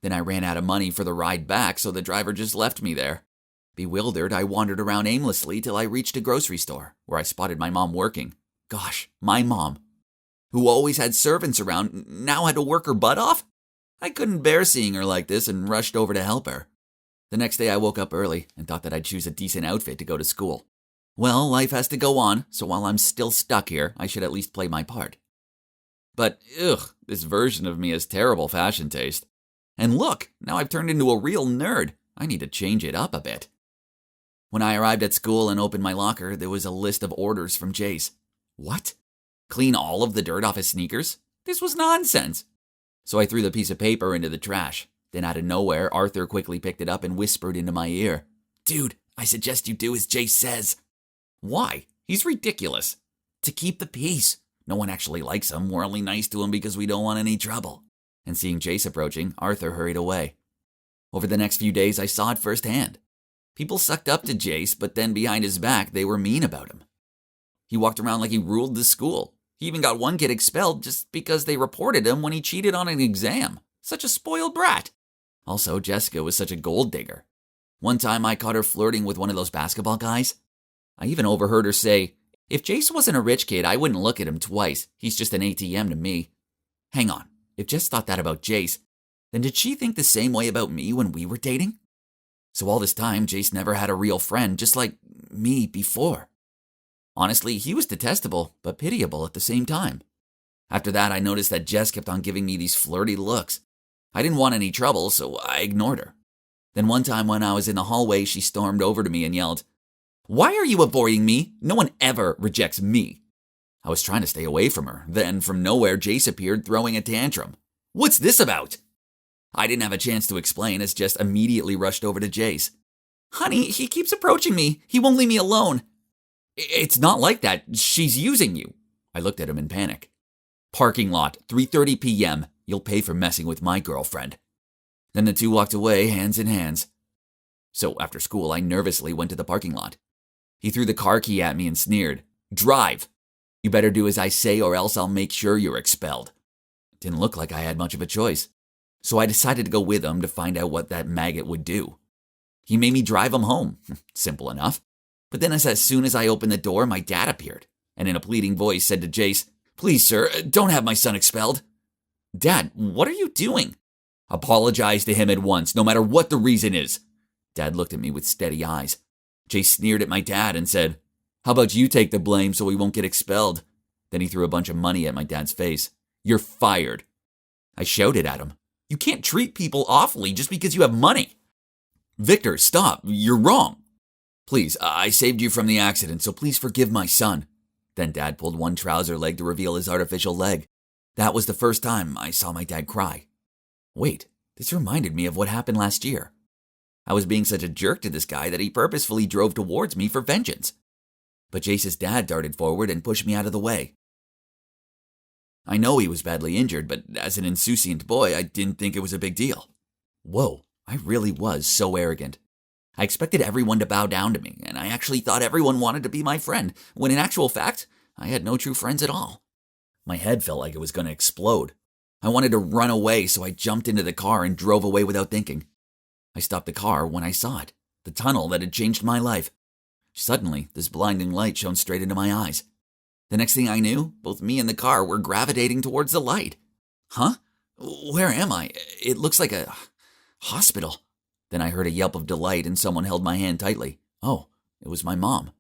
Then I ran out of money for the ride back, so the driver just left me there. Bewildered, I wandered around aimlessly till I reached a grocery store, where I spotted my mom working. Gosh, my mom, who always had servants around, now had to work her butt off? I couldn't bear seeing her like this and rushed over to help her. The next day I woke up early and thought that I'd choose a decent outfit to go to school. Well, life has to go on, so while I'm still stuck here, I should at least play my part. But, this version of me has terrible fashion taste. And look, now I've turned into a real nerd. I need to change it up a bit. When I arrived at school and opened my locker, there was a list of orders from Jace. What? Clean all of the dirt off his sneakers? This was nonsense. So I threw the piece of paper into the trash. Then out of nowhere, Arthur quickly picked it up and whispered into my ear. Dude, I suggest you do as Jace says. Why? He's ridiculous. To keep the peace. No one actually likes him. We're only nice to him because we don't want any trouble. And seeing Jace approaching, Arthur hurried away. Over the next few days, I saw it firsthand. People sucked up to Jace, but then behind his back, they were mean about him. He walked around like he ruled the school. He even got one kid expelled just because they reported him when he cheated on an exam. Such a spoiled brat. Also, Jessica was such a gold digger. One time I caught her flirting with one of those basketball guys. I even overheard her say, if Jace wasn't a rich kid, I wouldn't look at him twice. He's just an ATM to me. Hang on, if Jess thought that about Jace, then did she think the same way about me when we were dating? So all this time, Jace never had a real friend, just like me before. Honestly, he was detestable, but pitiable at the same time. After that, I noticed that Jess kept on giving me these flirty looks. I didn't want any trouble, so I ignored her. Then one time when I was in the hallway, she stormed over to me and yelled, "Why are you avoiding me? No one ever rejects me." I was trying to stay away from her. Then, from nowhere, Jace appeared throwing a tantrum. "What's this about?" I didn't have a chance to explain as Jess immediately rushed over to Jace. "Honey, he keeps approaching me. He won't leave me alone." "It's not like that. She's using you." I looked at him in panic. "Parking lot, 3:30 p.m. You'll pay for messing with my girlfriend." Then the two walked away, hands in hands. So after school, I nervously went to the parking lot. He threw the car key at me and sneered, "Drive. You better do as I say or else I'll make sure you're expelled." It didn't look like I had much of a choice. So I decided to go with him to find out what that maggot would do. He made me drive him home. Simple enough. But then as soon as I opened the door, my dad appeared, and in a pleading voice said to Jace, "Please, sir, don't have my son expelled." "Dad, what are you doing?" "Apologize to him at once, no matter what the reason is." Dad looked at me with steady eyes. Jace sneered at my dad and said, "How about you take the blame so we won't get expelled?" Then he threw a bunch of money at my dad's face. "You're fired." I shouted at him, "You can't treat people awfully just because you have money." "Victor, stop. You're wrong." "Please, I saved you from the accident, so please forgive my son." Then Dad pulled one trouser leg to reveal his artificial leg. That was the first time I saw my dad cry. Wait, this reminded me of what happened last year. I was being such a jerk to this guy that he purposefully drove towards me for vengeance. But Jace's dad darted forward and pushed me out of the way. I know he was badly injured, but as an insouciant boy, I didn't think it was a big deal. Whoa, I really was so arrogant. I expected everyone to bow down to me, and I actually thought everyone wanted to be my friend, when in actual fact, I had no true friends at all. My head felt like it was going to explode. I wanted to run away, so I jumped into the car and drove away without thinking. I stopped the car when I saw it, the tunnel that had changed my life. Suddenly, this blinding light shone straight into my eyes. The next thing I knew, both me and the car were gravitating towards the light. Huh? Where am I? It looks like a hospital. Then I heard a yelp of delight and someone held my hand tightly. Oh, it was my mom.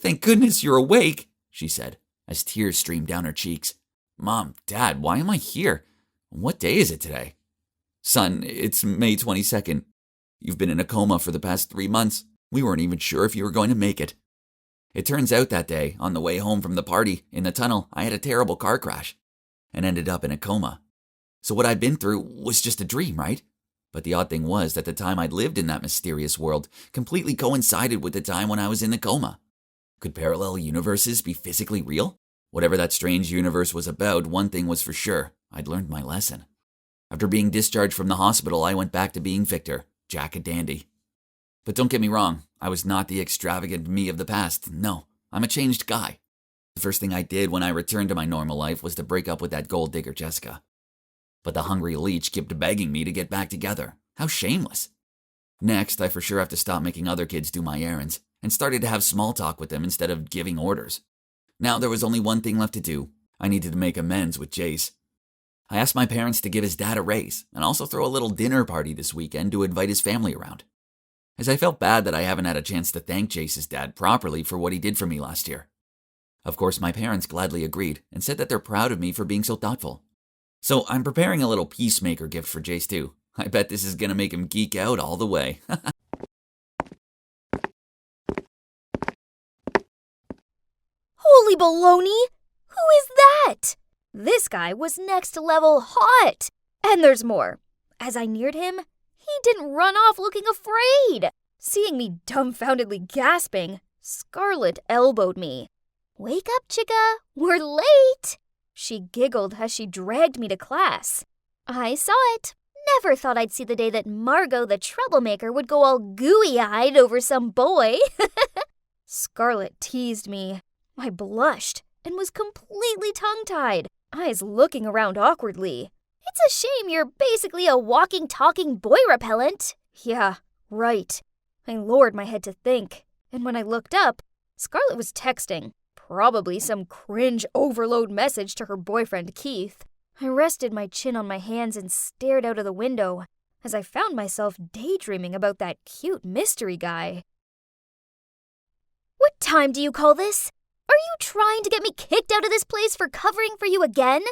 "Thank goodness you're awake," she said, as tears streamed down her cheeks. "Mom, Dad, why am I here? What day is it today?" "Son, it's May 22nd. You've been in a coma for the past 3 months. We weren't even sure if you were going to make it." It turns out that day, on the way home from the party, in the tunnel, I had a terrible car crash and ended up in a coma. So what I'd been through was just a dream, right? But the odd thing was that the time I'd lived in that mysterious world completely coincided with the time when I was in the coma. Could parallel universes be physically real? Whatever that strange universe was about, one thing was for sure. I'd learned my lesson. After being discharged from the hospital, I went back to being Victor, Jack a dandy. But don't get me wrong, I was not the extravagant me of the past. No, I'm a changed guy. The first thing I did when I returned to my normal life was to break up with that gold digger Jessica. But the hungry leech kept begging me to get back together. How shameless. Next, I for sure have to stop making other kids do my errands, and started to have small talk with them instead of giving orders. Now there was only one thing left to do. I needed to make amends with Jace. I asked my parents to give his dad a raise, and also throw a little dinner party this weekend to invite his family around. As I felt bad that I haven't had a chance to thank Jace's dad properly for what he did for me last year. Of course, my parents gladly agreed, and said that they're proud of me for being so thoughtful. So I'm preparing a little peacemaker gift for Jace too. I bet this is going to make him geek out all the way. Holy baloney! Who is that? This guy was next level hot. And there's more. As I neared him, he didn't run off looking afraid. Seeing me dumbfoundedly gasping, Scarlet elbowed me. "Wake up, chica. We're late." She giggled as she dragged me to class. I saw it. Never thought I'd see the day that Margot the troublemaker would go all gooey-eyed over some boy. Scarlet teased me. I blushed and was completely tongue-tied, eyes looking around awkwardly. "It's a shame you're basically a walking, talking boy repellent." Yeah, right. I lowered my head to think, and when I looked up, Scarlet was texting, probably some cringe overload message to her boyfriend Keith. I rested my chin on my hands and stared out of the window as I found myself daydreaming about that cute mystery guy. "What time do you call this? Are you trying to get me kicked out of this place for covering for you again?"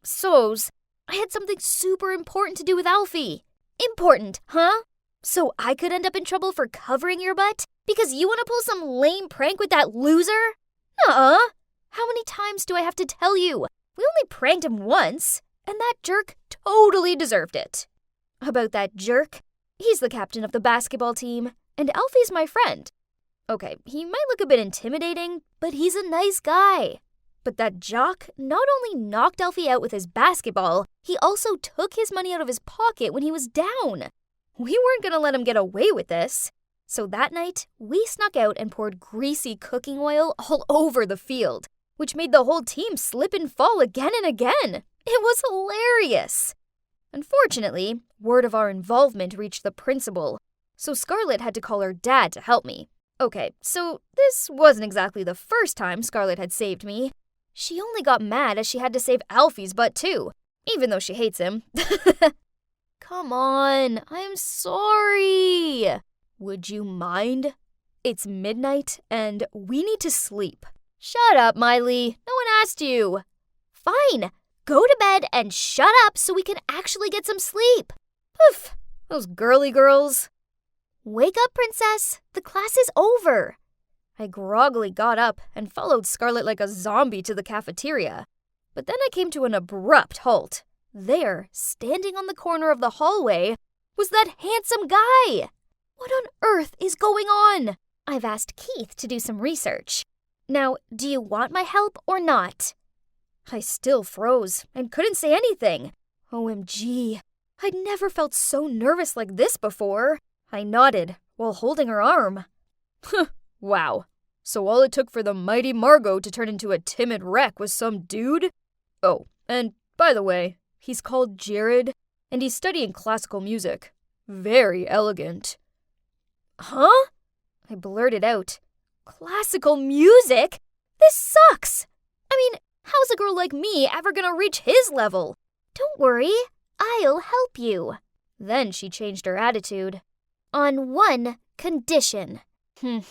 So's. I had something super important to do with Alfie. Important, huh? So I could end up in trouble for covering your butt? Because you want to pull some lame prank with that loser? Nuh-uh. How many times do I have to tell you? We only pranked him once, and that jerk totally deserved it. About that jerk, he's the captain of the basketball team, and Alfie's my friend. Okay, he might look a bit intimidating, but he's a nice guy. But that jock not only knocked Alfie out with his basketball, he also took his money out of his pocket when he was down. We weren't going to let him get away with this. So that night, we snuck out and poured greasy cooking oil all over the field, which made the whole team slip and fall again and again. It was hilarious. Unfortunately, word of our involvement reached the principal, so Scarlet had to call her dad to help me. Okay, so this wasn't exactly the first time Scarlet had saved me. She only got mad as she had to save Alfie's butt too, even though she hates him. Come on, I'm sorry. Would you mind? It's midnight and we need to sleep. Shut up, Miley. No one asked you. Fine. Go to bed and shut up so we can actually get some sleep. Poof, those girly girls. Wake up, princess. The class is over. I groggily got up and followed Scarlet like a zombie to the cafeteria. But then I came to an abrupt halt. There, standing on the corner of the hallway, was that handsome guy. What on earth is going on? I've asked Keith to do some research. Now, do you want my help or not? I still froze and couldn't say anything. OMG, I'd never felt so nervous like this before. I nodded while holding her arm. Wow. So all it took for the mighty Margot to turn into a timid wreck was some dude? Oh, and by the way, he's called Jared, and he's studying classical music. Very elegant. Huh? I blurted out. Classical music? This sucks! I mean, how's a girl like me ever gonna reach his level? Don't worry, I'll help you. Then she changed her attitude. On one condition. You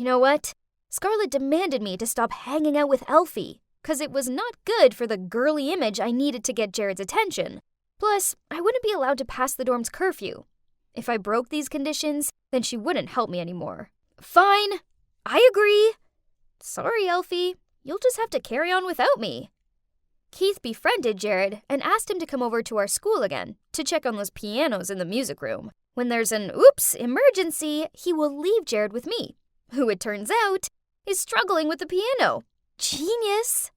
know what? Scarlet demanded me to stop hanging out with Alfie, 'cause it was not good for the girly image I needed to get Jared's attention. Plus, I wouldn't be allowed to pass the dorm's curfew. If I broke these conditions, then she wouldn't help me anymore. Fine, I agree. Sorry, Alfie, you'll just have to carry on without me. Keith befriended Jared and asked him to come over to our school again to check on those pianos in the music room. When there's an emergency, he will leave Jared with me, who it turns out is struggling with the piano. Genius!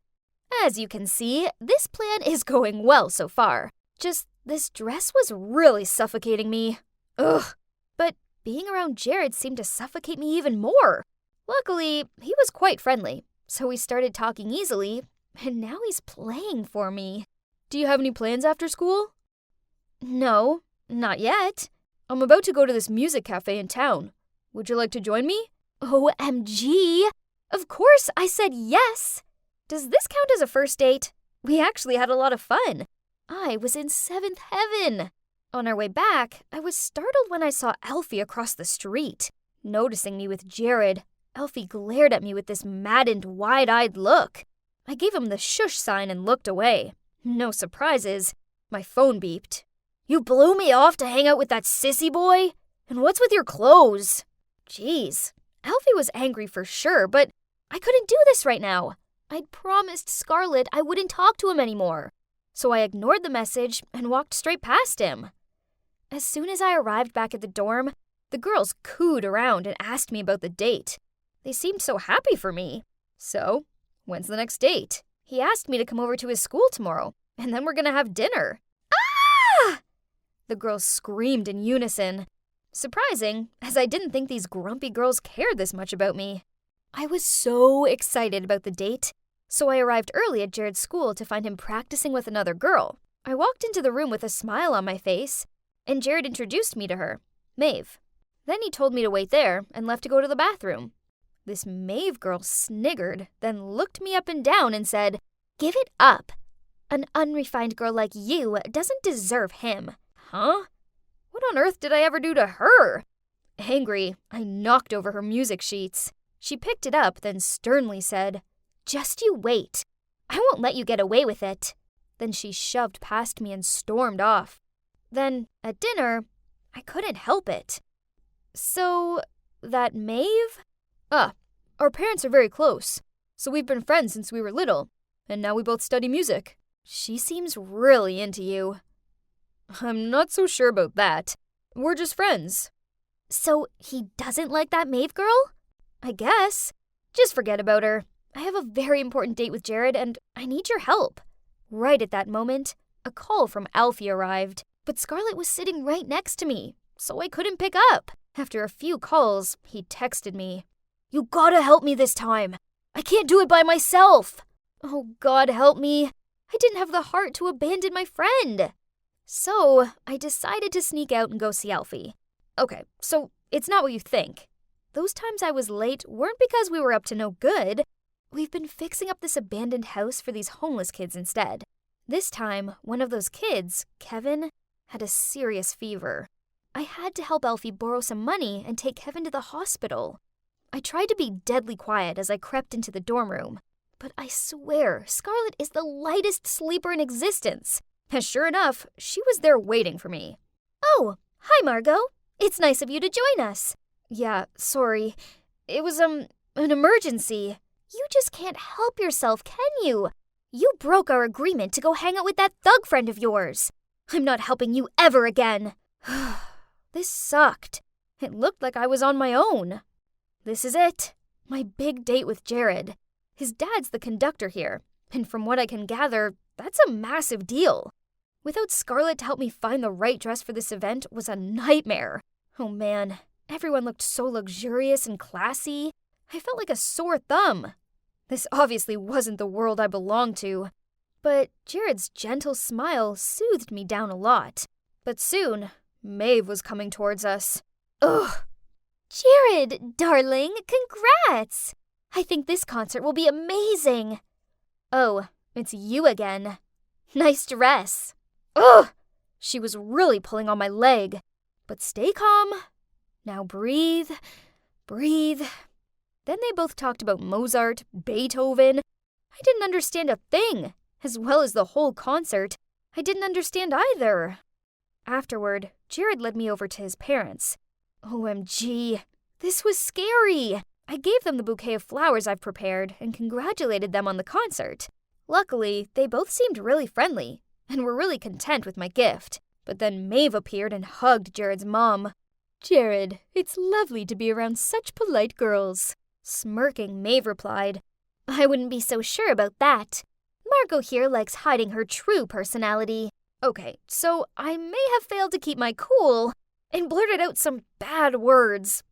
As you can see, this plan is going well so far. Just this dress was really suffocating me. Ugh. But being around Jared seemed to suffocate me even more. Luckily, he was quite friendly, so we started talking easily, and now he's playing for me. Do you have any plans after school? No, not yet. I'm about to go to this music cafe in town. Would you like to join me? OMG! Of course I said yes! Does this count as a first date? We actually had a lot of fun. I was in seventh heaven. On our way back, I was startled when I saw Alfie across the street. Noticing me with Jared, Alfie glared at me with this maddened, wide-eyed look. I gave him the shush sign and looked away. No surprises. My phone beeped. You blew me off to hang out with that sissy boy? And what's with your clothes? Jeez, Alfie was angry for sure, but I couldn't do this right now. I'd promised Scarlett I wouldn't talk to him anymore. So I ignored the message and walked straight past him. As soon as I arrived back at the dorm, the girls cooed around and asked me about the date. They seemed so happy for me. So, when's the next date? He asked me to come over to his school tomorrow, and then we're gonna have dinner. Ah! The girls screamed in unison. Surprising, as I didn't think these grumpy girls cared this much about me. I was so excited about the date, so I arrived early at Jared's school to find him practicing with another girl. I walked into the room with a smile on my face, and Jared introduced me to her, Maeve. Then he told me to wait there and left to go to the bathroom. This Maeve girl sniggered, then looked me up and down and said, "Give it up. An unrefined girl like you doesn't deserve him." Huh? What on earth did I ever do to her? Angry, I knocked over her music sheets. She picked it up, then sternly said, "Just you wait. I won't let you get away with it." Then she shoved past me and stormed off. Then, at dinner, I couldn't help it. So, that Maeve? Our parents are very close, so we've been friends since we were little, and now we both study music. She seems really into you. I'm not so sure about that. We're just friends. So, he doesn't like that Maeve girl? I guess. Just forget about her. I have a very important date with Jared, and I need your help. Right at that moment, a call from Alfie arrived, but Scarlett was sitting right next to me, so I couldn't pick up. After a few calls, he texted me. You gotta help me this time. I can't do it by myself. Oh, God help me. I didn't have the heart to abandon my friend. So, I decided to sneak out and go see Alfie. Okay, so it's not what you think. Those times I was late weren't because we were up to no good. We've been fixing up this abandoned house for these homeless kids instead. This time, one of those kids, Kevin, had a serious fever. I had to help Alfie borrow some money and take Kevin to the hospital. I tried to be deadly quiet as I crept into the dorm room, but I swear Scarlett is the lightest sleeper in existence. And sure enough, she was there waiting for me. Oh, hi Margot. It's nice of you to join us. Yeah, sorry. It was, an emergency. You just can't help yourself, can you? You broke our agreement to go hang out with that thug friend of yours. I'm not helping you ever again. This sucked. It looked like I was on my own. This is it. My big date with Jared. His dad's the conductor here, and from what I can gather, that's a massive deal. Without Scarlett to help me find the right dress for this event was a nightmare. Oh man, everyone looked so luxurious and classy. I felt like a sore thumb. This obviously wasn't the world I belonged to. But Jared's gentle smile soothed me down a lot. But soon, Maeve was coming towards us. Ugh. Jared, darling, congrats! I think this concert will be amazing. Oh, it's you again. Nice dress. Ugh! She was really pulling on my leg. But stay calm. Now breathe. Breathe. Then they both talked about Mozart, Beethoven. I didn't understand a thing. As well as the whole concert, I didn't understand either. Afterward, Jared led me over to his parents. OMG, this was scary. I gave them the bouquet of flowers I've prepared and congratulated them on the concert. Luckily, they both seemed really friendly and were really content with my gift. But then Maeve appeared and hugged Jared's mom. Jared, it's lovely to be around such polite girls. Smirking, Maeve replied, I wouldn't be so sure about that. Margot here likes hiding her true personality. Okay, so I may have failed to keep my cool and blurted out some bad words.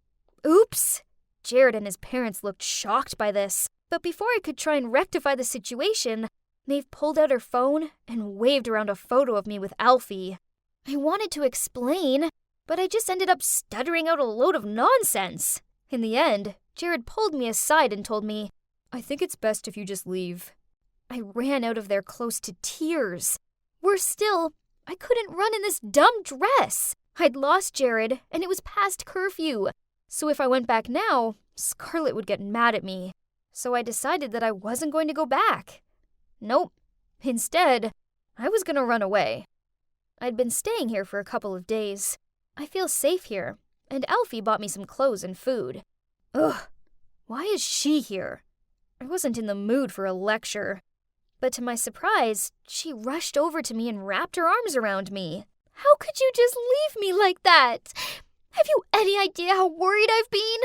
Oops. Jared and his parents looked shocked by this, but before I could try and rectify the situation, Maeve pulled out her phone and waved around a photo of me with Alfie. I wanted to explain, but I just ended up stuttering out a load of nonsense. In the end, Jared pulled me aside and told me, "I think it's best if you just leave." I ran out of there close to tears. Worse still, I couldn't run in this dumb dress. I'd lost Jared, and it was past curfew. So if I went back now, Scarlett would get mad at me. So I decided that I wasn't going to go back. Nope. Instead, I was going to run away. I'd been staying here for a couple of days. I feel safe here, and Alfie bought me some clothes and food. Ugh, why is she here? I wasn't in the mood for a lecture. But to my surprise, she rushed over to me and wrapped her arms around me. How could you just leave me like that? Have you any idea how worried I've been?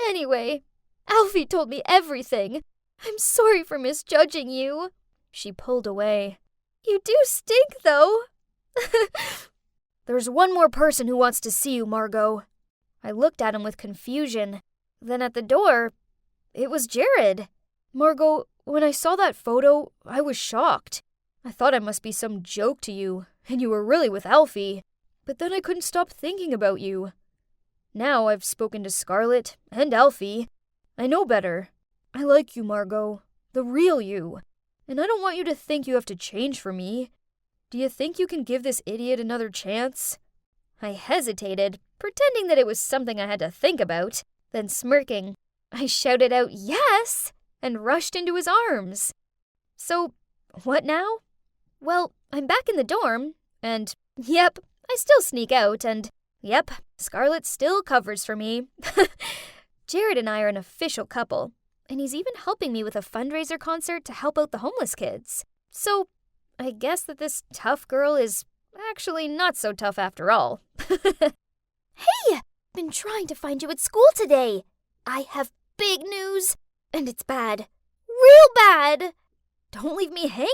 Anyway, Alfie told me everything. I'm sorry for misjudging you. She pulled away. You do stink, though. There's one more person who wants to see you, Margot. I looked at him with confusion. Then at the door, it was Jared. Margot, when I saw that photo, I was shocked. I thought I must be some joke to you, and you were really with Alfie. But then I couldn't stop thinking about you. Now I've spoken to Scarlett and Alfie. I know better. I like you, Margot. The real you. And I don't want you to think you have to change for me. Do you think you can give this idiot another chance? I hesitated, pretending that it was something I had to think about. Then smirking, I shouted out yes and rushed into his arms. So, what now? Well, I'm back in the dorm, and yep, I still sneak out, and yep, Scarlett still covers for me. Jared and I are an official couple, and he's even helping me with a fundraiser concert to help out the homeless kids. So, I guess that this tough girl is actually not so tough after all. Hey! Been trying to find you at school today. I have big news, and it's bad. Real bad! Don't leave me hanging.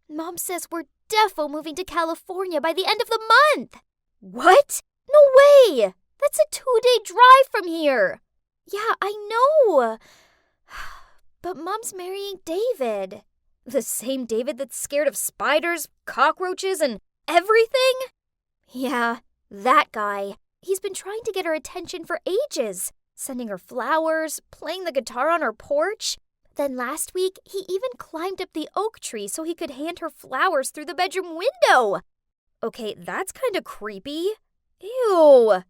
Mom says we're defo moving to California by the end of the month. What? No way! That's a 2-day drive from here. Yeah, I know. But Mom's marrying David. The same David that's scared of spiders, cockroaches, and everything? Yeah, that guy. He's been trying to get her attention for ages, sending her flowers, playing the guitar on her porch. Then last week, he even climbed up the oak tree so he could hand her flowers through the bedroom window. Okay, that's kind of creepy. Ew.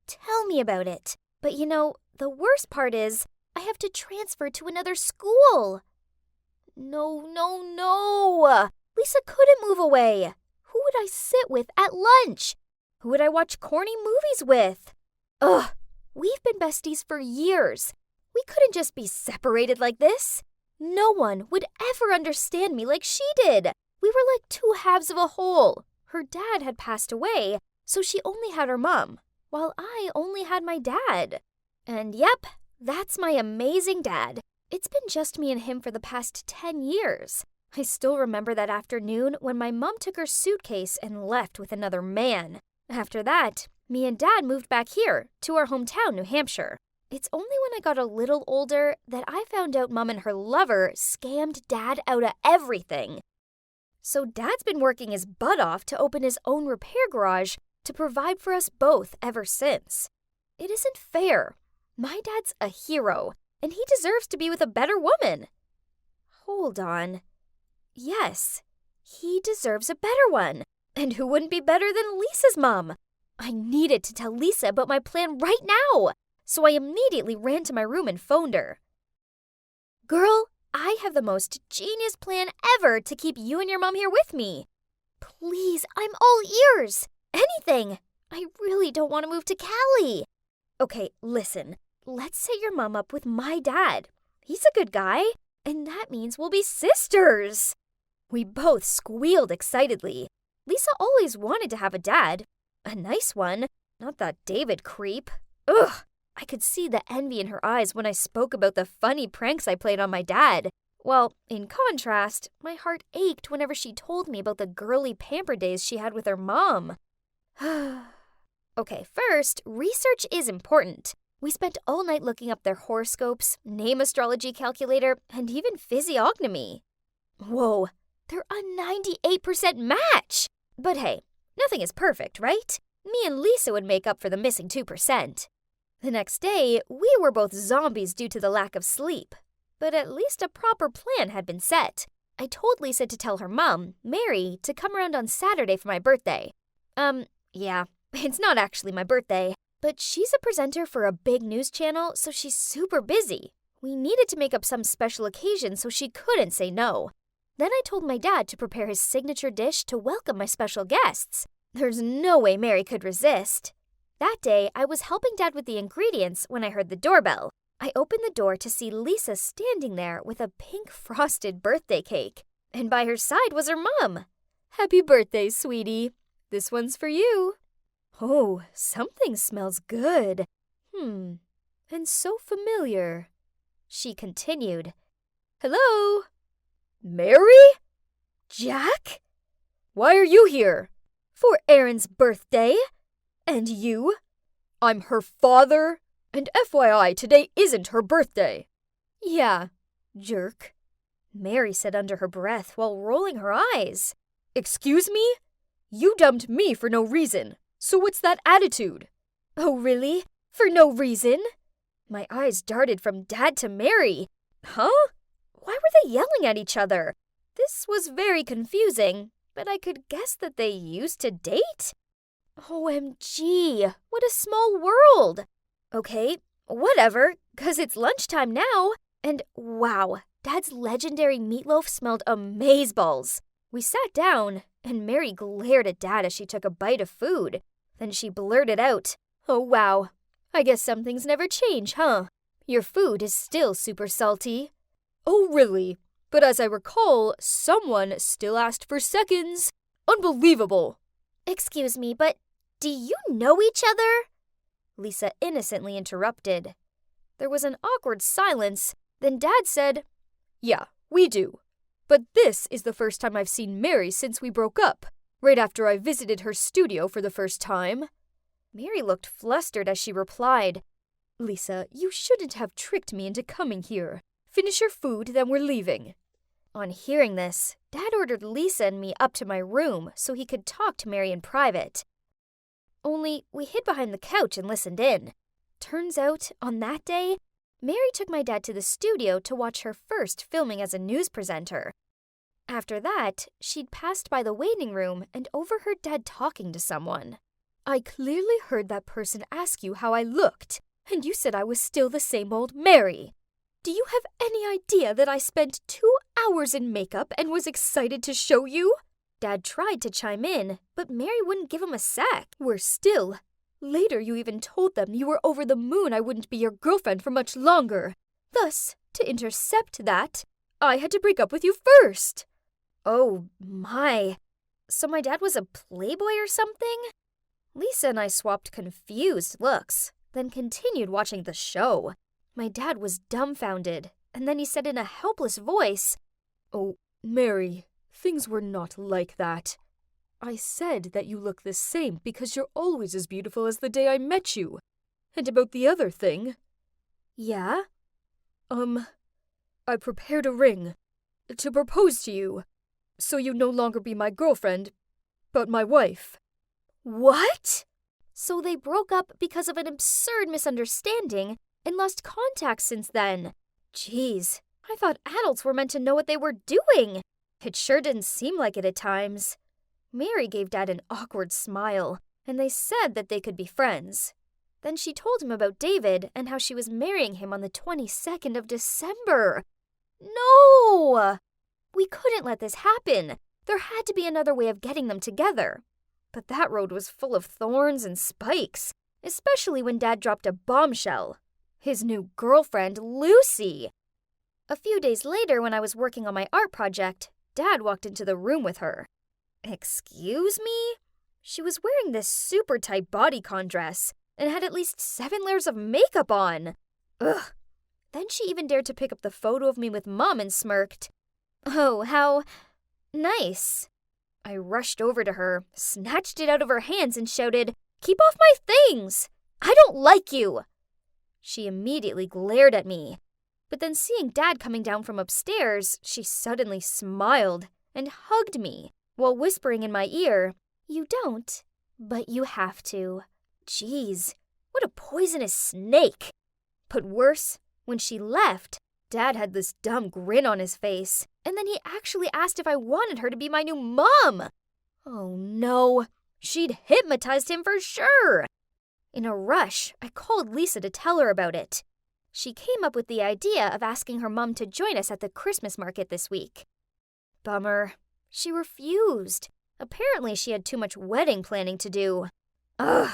Tell me about it. But you know, the worst part is, I have to transfer to another school. No. Lisa couldn't move away. Who would I sit with at lunch? Who would I watch corny movies with? Ugh, we've been besties for years. We couldn't just be separated like this. No one would ever understand me like she did. We were like two halves of a whole. Her dad had passed away, so she only had her mom, while I only had my dad. And yep, that's my amazing dad. It's been just me and him for the past 10 years. I still remember that afternoon when my mom took her suitcase and left with another man. After that, me and Dad moved back here, to our hometown, New Hampshire. It's only when I got a little older that I found out Mom and her lover scammed Dad out of everything. So Dad's been working his butt off to open his own repair garage to provide for us both ever since. It isn't fair. My dad's a hero, and he deserves to be with a better woman. Hold on. Yes, he deserves a better one. And who wouldn't be better than Lisa's mom? I needed to tell Lisa about my plan right now, so I immediately ran to my room and phoned her. Girl, I have the most genius plan ever to keep you and your mom here with me. Please, I'm all ears. Anything. I really don't want to move to Cali. Okay, listen. Let's set your mom up with my dad. He's a good guy, and that means we'll be sisters. We both squealed excitedly. Lisa always wanted to have a dad. A nice one, not that David creep. Ugh, I could see the envy in her eyes when I spoke about the funny pranks I played on my dad. Well, in contrast, my heart ached whenever she told me about the girly pamper days she had with her mom. Okay, first, research is important. We spent all night looking up their horoscopes, name astrology calculator, and even physiognomy. Whoa, they're a 98% match! But hey, nothing is perfect, right? Me and Lisa would make up for the missing 2%. The next day, we were both zombies due to the lack of sleep. But at least a proper plan had been set. I told Lisa to tell her mom, Mary, to come around on Saturday for my birthday. Yeah, it's not actually my birthday, but she's a presenter for a big news channel, so she's super busy. We needed to make up some special occasion, so she couldn't say no. Then I told my dad to prepare his signature dish to welcome my special guests. There's no way Mary could resist. That day, I was helping Dad with the ingredients when I heard the doorbell. I opened the door to see Lisa standing there with a pink frosted birthday cake. And by her side was her mom. "Happy birthday, sweetie. This one's for you." Oh, something smells good. And so familiar. She continued. "Hello? Mary? Jack? Why are you here? For Erin's birthday? And you? I'm her father. And FYI, today isn't her birthday." "Yeah, jerk," Mary said under her breath while rolling her eyes. "Excuse me? You dumped me for no reason. So what's that attitude?" "Oh, really? For no reason?" My eyes darted from Dad to Mary. Huh? Why were they yelling at each other? This was very confusing, but I could guess that they used to date? OMG, what a small world! Okay, whatever, 'cause it's lunchtime now. And wow, Dad's legendary meatloaf smelled amazeballs. We sat down, and Mary glared at Dad as she took a bite of food. Then she blurted out, "Oh wow, I guess some things never change, huh? Your food is still super salty." "Oh really? But as I recall, someone still asked for seconds. Unbelievable." "Excuse me, but do you know each other?" Lisa innocently interrupted. There was an awkward silence. Then Dad said, "Yeah, we do. But this is the first time I've seen Mary since we broke up, right after I visited her studio for the first time." Mary looked flustered as she replied, "Lisa, you shouldn't have tricked me into coming here. Finish your food, then we're leaving." On hearing this, Dad ordered Lisa and me up to my room so he could talk to Mary in private. Only we hid behind the couch and listened in. Turns out, on that day, Mary took my dad to the studio to watch her first filming as a news presenter. After that, she'd passed by the waiting room and overheard Dad talking to someone. "I clearly heard that person ask you how I looked, and you said I was still the same old Mary. Do you have any idea that I spent 2 hours in makeup and was excited to show you?" Dad tried to chime in, but Mary wouldn't give him a sec. "Worse still, later you even told them you were over the moon I wouldn't be your girlfriend for much longer. Thus, to intercept that, I had to break up with you first." Oh my. So my dad was a playboy or something? Lisa and I swapped confused looks, then continued watching the show. My dad was dumbfounded, and then he said in a helpless voice, "Oh, Mary, things were not like that. I said that you look the same because you're always as beautiful as the day I met you. And about the other thing..." "Yeah?" I prepared a ring to propose to you, so you'd no longer be my girlfriend, but my wife." What? So they broke up because of an absurd misunderstanding and lost contact since then. Jeez, I thought adults were meant to know what they were doing. It sure didn't seem like it at times. Mary gave Dad an awkward smile, and they said that they could be friends. Then she told him about David and how she was marrying him on the 22nd of December. No! We couldn't let this happen. There had to be another way of getting them together. But that road was full of thorns and spikes, especially when Dad dropped a bombshell. His new girlfriend, Lucy. A few days later, when I was working on my art project, Dad walked into the room with her. Excuse me? She was wearing this super tight bodycon dress, and had at least 7 layers of makeup on. Ugh. Then she even dared to pick up the photo of me with Mom and smirked. Oh, how nice. I rushed over to her, snatched it out of her hands, and shouted, "Keep off my things! I don't like you!" She immediately glared at me. But then seeing Dad coming down from upstairs, she suddenly smiled and hugged me while whispering in my ear, "You don't, but you have to." Jeez, what a poisonous snake! But worse, when she left, Dad had this dumb grin on his face, and then he actually asked if I wanted her to be my new mom. Oh no, she'd hypnotized him for sure. In a rush, I called Lisa to tell her about it. She came up with the idea of asking her mom to join us at the Christmas market this week. Bummer. She refused. Apparently she had too much wedding planning to do. Ugh.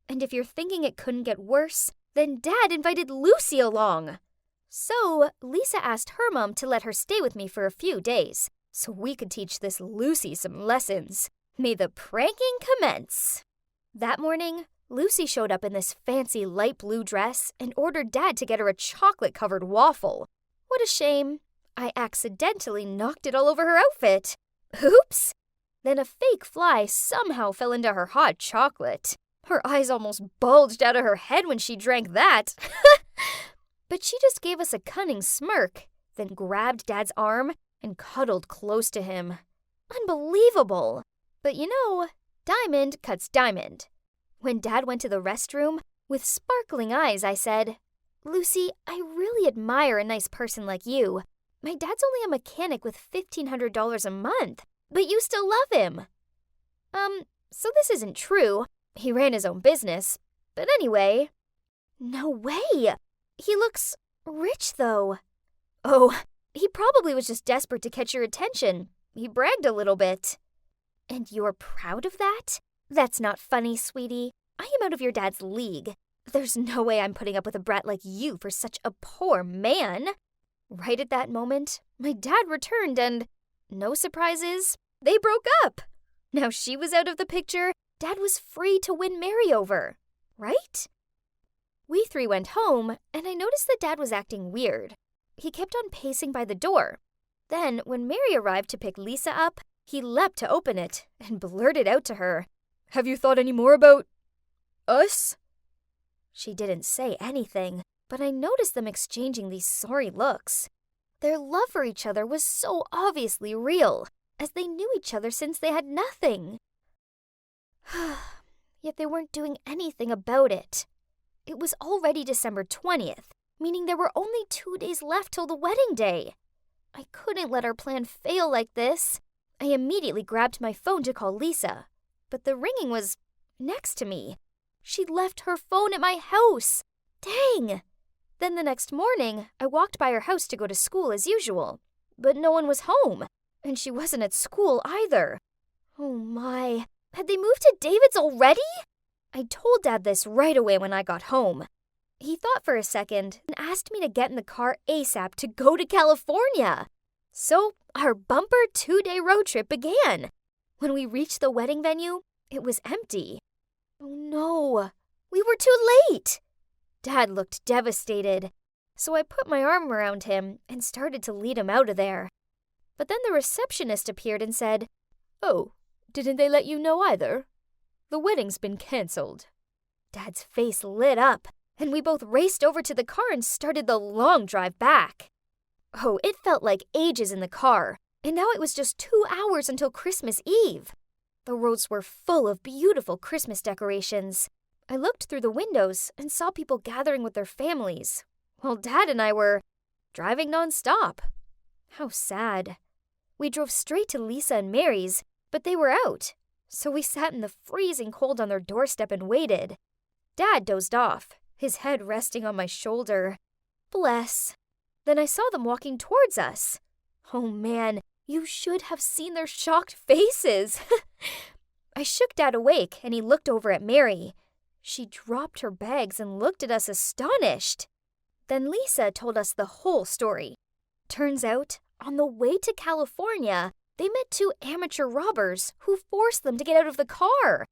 And if you're thinking it couldn't get worse, then Dad invited Lucy along. So Lisa asked her mom to let her stay with me for a few days, so we could teach this Lucy some lessons. May the pranking commence. That morning, Lucy showed up in this fancy light blue dress and ordered Dad to get her a chocolate-covered waffle. What a shame. I accidentally knocked it all over her outfit. Oops! Then a fake fly somehow fell into her hot chocolate. Her eyes almost bulged out of her head when she drank that. But she just gave us a cunning smirk, then grabbed Dad's arm and cuddled close to him. Unbelievable! But you know, diamond cuts diamond. When Dad went to the restroom, with sparkling eyes, I said, "Lucy, I really admire a nice person like you. My dad's only a mechanic with $1,500 a month, but you still love him." So this isn't true. He ran his own business. But anyway. No way! He looks rich, though. Oh, he probably was just desperate to catch your attention. He bragged a little bit. And you're proud of that? That's not funny, sweetie. I am out of your dad's league. There's no way I'm putting up with a brat like you for such a poor man. Right at that moment, my dad returned and, no surprises, they broke up. Now she was out of the picture, Dad was free to win Mary over, right? We three went home, and I noticed that Dad was acting weird. He kept on pacing by the door. Then, when Mary arrived to pick Lisa up, he leapt to open it and blurted out to her, "Have you thought any more about us?" She didn't say anything, but I noticed them exchanging these sorry looks. Their love for each other was so obviously real, as they knew each other since they had nothing. Yet they weren't doing anything about it. It was already December 20th, meaning there were only 2 days left till the wedding day. I couldn't let our plan fail like this. I immediately grabbed my phone to call Lisa, but the ringing was next to me. She'd left her phone at my house. Dang! Then the next morning, I walked by her house to go to school as usual, but no one was home, and she wasn't at school either. Oh my, had they moved to David's already? I told Dad this right away when I got home. He thought for a second and asked me to get in the car ASAP to go to California. So our bumper 2-day road trip began. When we reached the wedding venue, it was empty. Oh no, we were too late. Dad looked devastated, so I put my arm around him and started to lead him out of there. But then the receptionist appeared and said, "Oh, didn't they let you know either? The wedding's been canceled." Dad's face lit up, and we both raced over to the car and started the long drive back. Oh, it felt like ages in the car, and now it was just 2 hours until Christmas Eve. The roads were full of beautiful Christmas decorations. I looked through the windows and saw people gathering with their families, while Dad and I were driving nonstop. How sad. We drove straight to Lisa and Mary's, but they were out, so we sat in the freezing cold on their doorstep and waited. Dad dozed off, his head resting on my shoulder. Bless. Then I saw them walking towards us. Oh man, you should have seen their shocked faces. I shook Dad awake, and he looked over at Mary. She dropped her bags and looked at us astonished. Then Lisa told us the whole story. Turns out, on the way to California, they met 2 amateur robbers who forced them to get out of the car.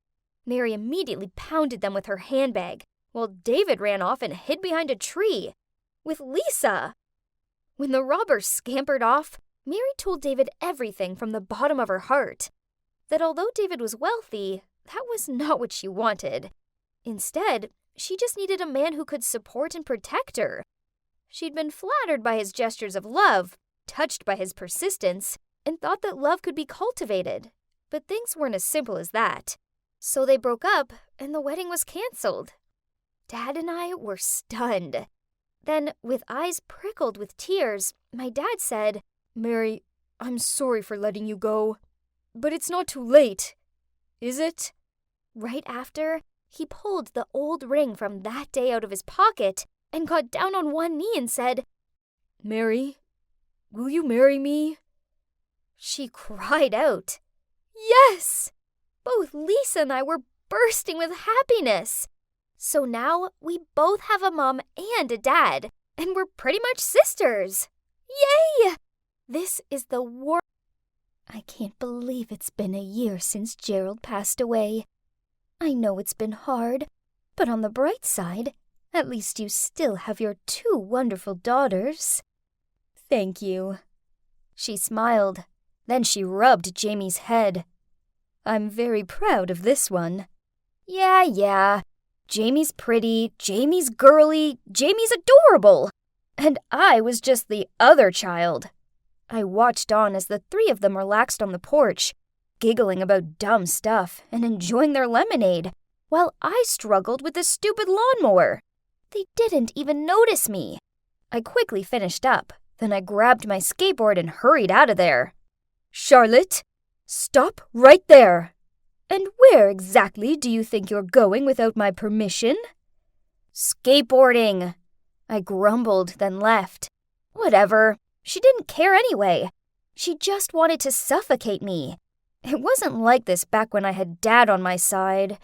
Mary immediately pounded them with her handbag, while David ran off and hid behind a tree with Lisa. When the robbers scampered off, Mary told David everything from the bottom of her heart. That although David was wealthy, that was not what she wanted. Instead, she just needed a man who could support and protect her. She'd been flattered by his gestures of love, touched by his persistence, and thought that love could be cultivated. But things weren't as simple as that. So they broke up, and the wedding was canceled. Dad and I were stunned. Then, with eyes prickled with tears, my dad said, "Mary, I'm sorry for letting you go. But it's not too late, is it?" Right after, he pulled the old ring from that day out of his pocket and got down on one knee and said, "Mary, will you marry me?" She cried out, "Yes!" Both Lisa and I were bursting with happiness. So now we both have a mom and a dad, and we're pretty much sisters. Yay! This is the worst. I can't believe it's been a year since Gerald passed away. I know it's been hard, but on the bright side, at least you still have your 2 wonderful daughters. Thank you. She smiled. Then she rubbed Jamie's head. I'm very proud of this one. Yeah. Jamie's pretty, Jamie's girly, Jamie's adorable. And I was just the other child. I watched on as the 3 of them relaxed on the porch, giggling about dumb stuff and enjoying their lemonade, while I struggled with the stupid lawnmower. They didn't even notice me. I quickly finished up, then I grabbed my skateboard and hurried out of there. Charlotte, stop right there. And where exactly do you think you're going without my permission? Skateboarding. I grumbled, then left. Whatever. She didn't care anyway. She just wanted to suffocate me. It wasn't like this back when I had Dad on my side.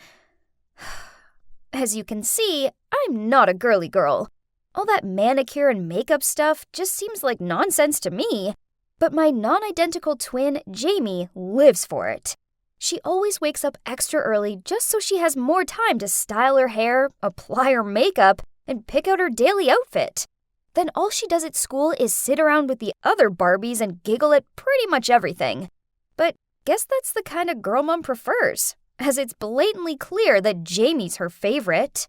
As you can see, I'm not a girly girl. All that manicure and makeup stuff just seems like nonsense to me. But my non-identical twin, Jamie, lives for it. She always wakes up extra early just so she has more time to style her hair, apply her makeup, and pick out her daily outfit. Then all she does at school is sit around with the other Barbies and giggle at pretty much everything. But guess that's the kind of girl Mom prefers, as it's blatantly clear that Jamie's her favorite.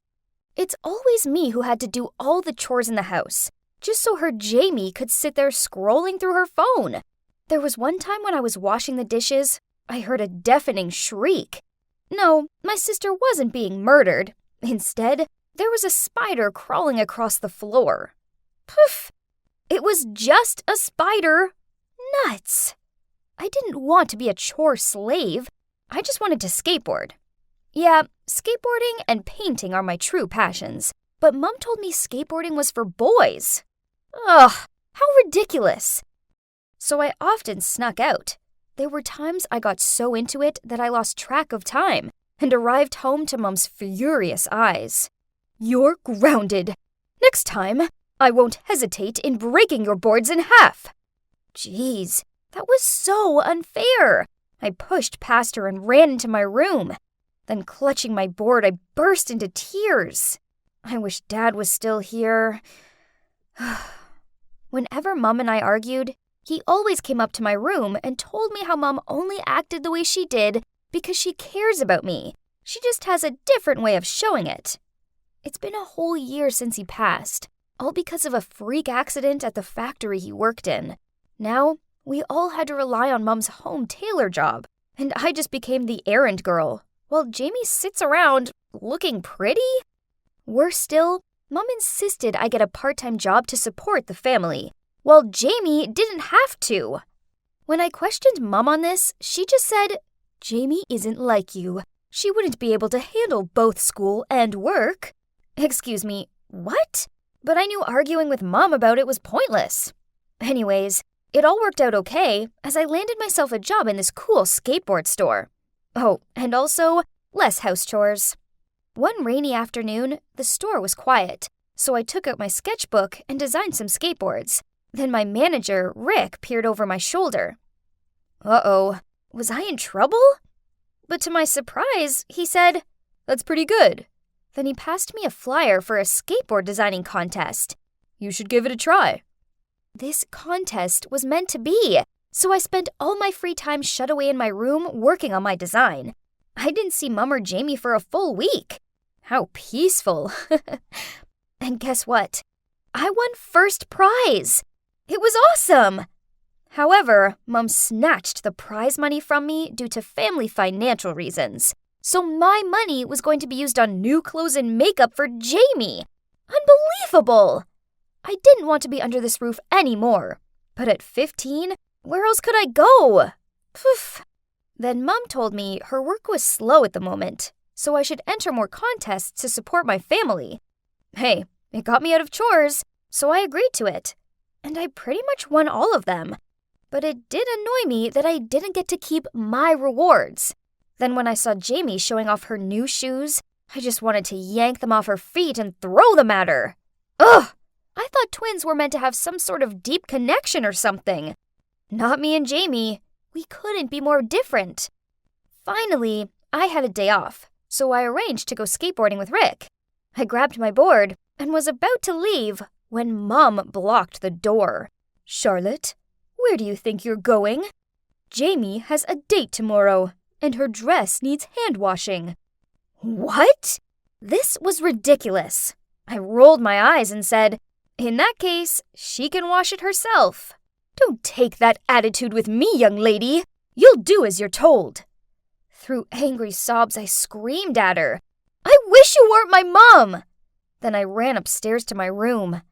It's always me who had to do all the chores in the house, just so her Jamie could sit there scrolling through her phone. There was one time when I was washing the dishes, I heard a deafening shriek. No, my sister wasn't being murdered. Instead, there was a spider crawling across the floor. Poof! It was just a spider. Nuts! I didn't want to be a chore slave. I just wanted to skateboard. Yeah, skateboarding and painting are my true passions. But Mom told me skateboarding was for boys. Ugh, how ridiculous. So I often snuck out. There were times I got so into it that I lost track of time and arrived home to Mom's furious eyes. You're grounded. Next time, I won't hesitate in breaking your boards in half. Jeez, that was so unfair. I pushed past her and ran into my room. Then clutching my board, I burst into tears. I wish Dad was still here. Whenever Mom and I argued, he always came up to my room and told me how Mom only acted the way she did because she cares about me. She just has a different way of showing it. It's been a whole year since he passed, all because of a freak accident at the factory he worked in. Now, we all had to rely on Mom's home tailor job, and I just became the errand girl, while Jamie sits around looking pretty. Worse still, Mom insisted I get a part-time job to support the family, while Jamie didn't have to. When I questioned Mom on this, she just said, Jamie isn't like you. She wouldn't be able to handle both school and work. Excuse me, what? But I knew arguing with Mom about it was pointless. Anyways, it all worked out okay as I landed myself a job in this cool skateboard store. Oh, and also, less house chores. One rainy afternoon, the store was quiet, so I took out my sketchbook and designed some skateboards. Then my manager, Rick, peered over my shoulder. Uh-oh, was I in trouble? But to my surprise, he said, "That's pretty good." Then he passed me a flyer for a skateboard designing contest. "You should give it a try." This contest was meant to be, so I spent all my free time shut away in my room working on my design. I didn't see Mum or Jamie for a full week. How peaceful. And guess what? I won first prize. It was awesome. However, Mum snatched the prize money from me due to family financial reasons. So my money was going to be used on new clothes and makeup for Jamie. Unbelievable! I didn't want to be under this roof anymore. But at 15, where else could I go? Poof. Then Mum told me her work was slow at the moment, so I should enter more contests to support my family. Hey, it got me out of chores, so I agreed to it. And I pretty much won all of them. But it did annoy me that I didn't get to keep my rewards. Then when I saw Jamie showing off her new shoes, I just wanted to yank them off her feet and throw them at her. Ugh! I thought twins were meant to have some sort of deep connection or something. Not me and Jamie. We couldn't be more different. Finally, I had a day off, so I arranged to go skateboarding with Rick. I grabbed my board and was about to leave when Mum blocked the door. "Charlotte, where do you think you're going? Jamie has a date tomorrow, and her dress needs hand washing." What? This was ridiculous. I rolled my eyes and said, "In that case, she can wash it herself." "Don't take that attitude with me, young lady. You'll do as you're told." Through angry sobs, I screamed at her, "I wish you weren't my mom!" Then I ran upstairs to my room.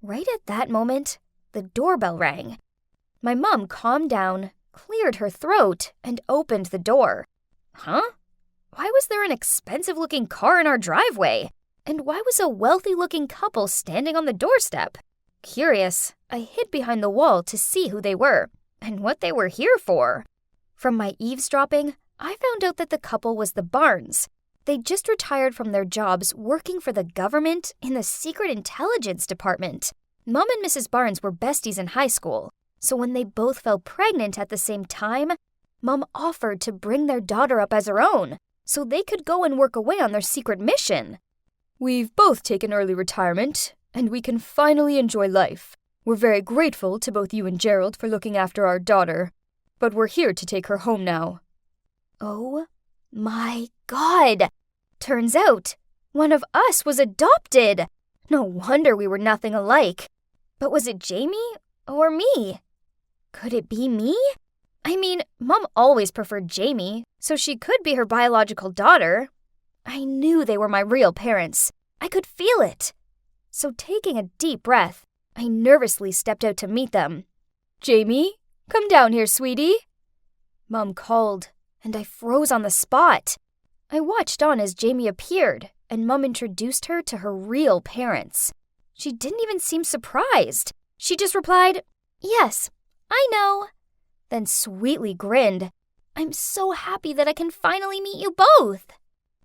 Right at that moment, the doorbell rang. My mom calmed down, cleared her throat, and opened the door. Huh? Why was there an expensive-looking car in our driveway? And why was a wealthy-looking couple standing on the doorstep? Curious, I hid behind the wall to see who they were and what they were here for. From my eavesdropping, I found out that the couple was the Barnes. They'd just retired from their jobs working for the government in the Secret Intelligence Department. Mom and Mrs. Barnes were besties in high school, so when they both fell pregnant at the same time, Mom offered to bring their daughter up as her own, so they could go and work away on their secret mission. "We've both taken early retirement, and we can finally enjoy life. We're very grateful to both you and Gerald for looking after our daughter, but we're here to take her home now." Oh my God! Turns out, one of us was adopted. No wonder we were nothing alike. But was it Jamie or me? Could it be me? I mean, Mom always preferred Jamie, so she could be her biological daughter. I knew they were my real parents. I could feel it. So taking a deep breath, I nervously stepped out to meet them. "Jamie, come down here, sweetie." Mom called, and I froze on the spot. I watched on as Jamie appeared, and Mom introduced her to her real parents. She didn't even seem surprised. She just replied, "Yes, I know," then sweetly grinned. "I'm so happy that I can finally meet you both."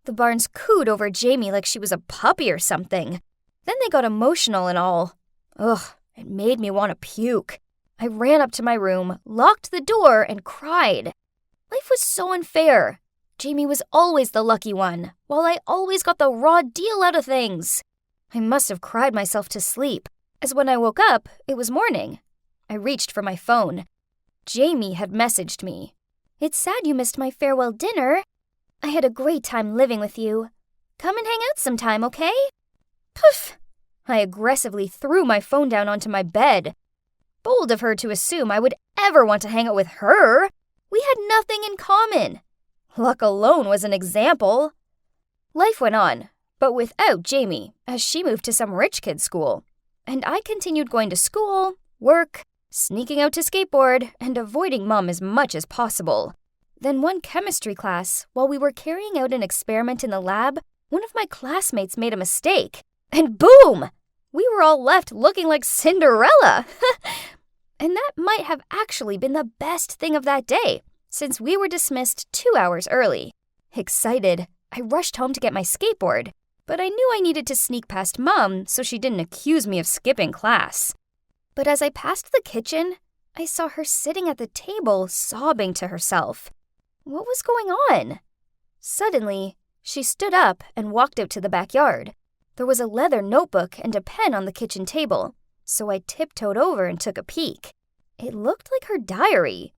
The Barnes cooed over Jamie like she was a puppy or something. Then they got emotional and all. Ugh, it made me want to puke. I ran up to my room, locked the door, and cried. Life was so unfair. Jamie was always the lucky one, while I always got the raw deal out of things. I must have cried myself to sleep, as when I woke up, it was morning. I reached for my phone. Jamie had messaged me. "It's sad you missed my farewell dinner. I had a great time living with you. Come and hang out sometime, okay?" Poof! I aggressively threw my phone down onto my bed. Bold of her to assume I would ever want to hang out with her. We had nothing in common. Luck alone was an example. Life went on, but without Jamie, as she moved to some rich kid's school. And I continued going to school, work, sneaking out to skateboard, and avoiding Mom as much as possible. Then one chemistry class, while we were carrying out an experiment in the lab, one of my classmates made a mistake. And boom! We were all left looking like Cinderella. And that might have actually been the best thing of that day, since we were dismissed 2 hours early. Excited, I rushed home to get my skateboard, but I knew I needed to sneak past Mom so she didn't accuse me of skipping class. But as I passed the kitchen, I saw her sitting at the table sobbing to herself. What was going on? Suddenly, she stood up and walked out to the backyard. There was a leather notebook and a pen on the kitchen table, so I tiptoed over and took a peek. It looked like her diary.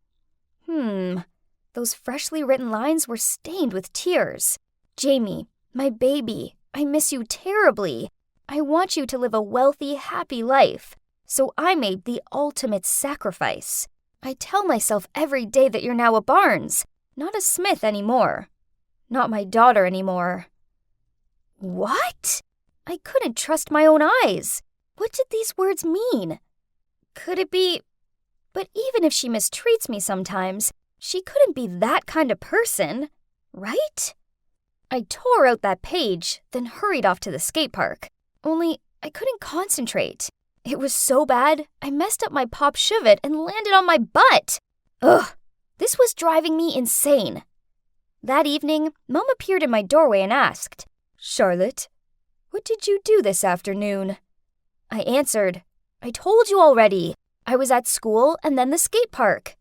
Those freshly written lines were stained with tears. Jamie, my baby, I miss you terribly. I want you to live a wealthy, happy life. So I made the ultimate sacrifice. I tell myself every day that you're now a Barnes, not a Smith anymore. Not my daughter anymore. What? I couldn't trust my own eyes. What did these words mean? Could it be... But even if she mistreats me sometimes, she couldn't be that kind of person, right? I tore out that page, then hurried off to the skate park. Only I couldn't concentrate. It was so bad, I messed up my pop shove-it and landed on my butt. Ugh, this was driving me insane. That evening, Mom appeared in my doorway and asked, "Charlotte, what did you do this afternoon?" I answered, "I told you already. I was at school and then the skate park."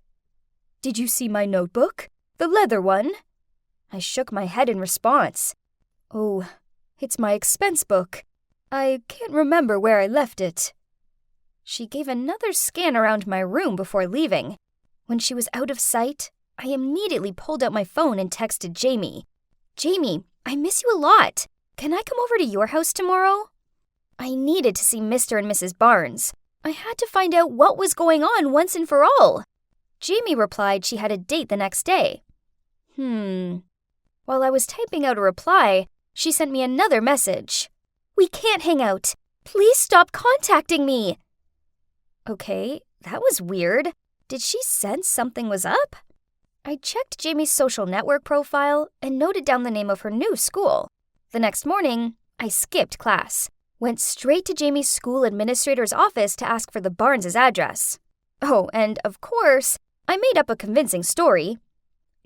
"Did you see my notebook? The leather one?" I shook my head in response. "Oh, it's my expense book. I can't remember where I left it." She gave another scan around my room before leaving. When she was out of sight, I immediately pulled out my phone and texted Jamie. "Jamie, I miss you a lot. Can I come over to your house tomorrow?" I needed to see Mr. and Mrs. Barnes. I had to find out what was going on once and for all. Jamie replied she had a date the next day. While I was typing out a reply, she sent me another message. "We can't hang out. Please stop contacting me." Okay, that was weird. Did she sense something was up? I checked Jamie's social network profile and noted down the name of her new school. The next morning, I skipped class, went straight to Jamie's school administrator's office to ask for the Barnes' address. Oh, and of course, I made up a convincing story.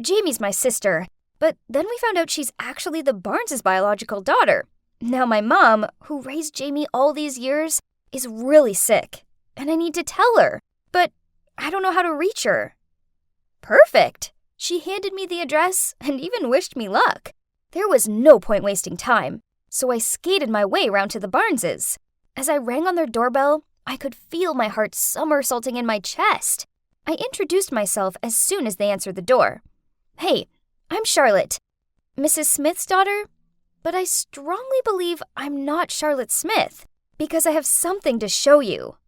Jamie's my sister, but then we found out she's actually the Barnes' biological daughter. Now my mom, who raised Jamie all these years, is really sick, and I need to tell her, but I don't know how to reach her. Perfect! She handed me the address and even wished me luck. There was no point wasting time, so I skated my way round to the Barneses. As I rang on their doorbell, I could feel my heart somersaulting in my chest. I introduced myself as soon as they answered the door. "Hey, I'm Charlotte, Mrs. Smith's daughter, but I strongly believe I'm not Charlotte Smith because I have something to show you."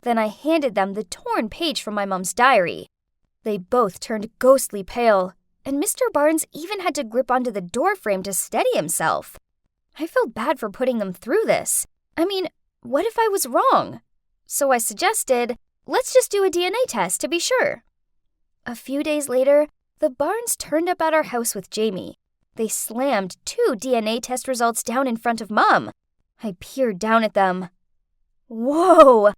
Then I handed them the torn page from my mom's diary. They both turned ghostly pale, and Mr. Barnes even had to grip onto the doorframe to steady himself. I felt bad for putting them through this. I mean, what if I was wrong? So I suggested, let's just do a DNA test to be sure. A few days later, the Barnes turned up at our house with Jamie. They slammed 2 DNA test results down in front of Mom. I peered down at them. Whoa!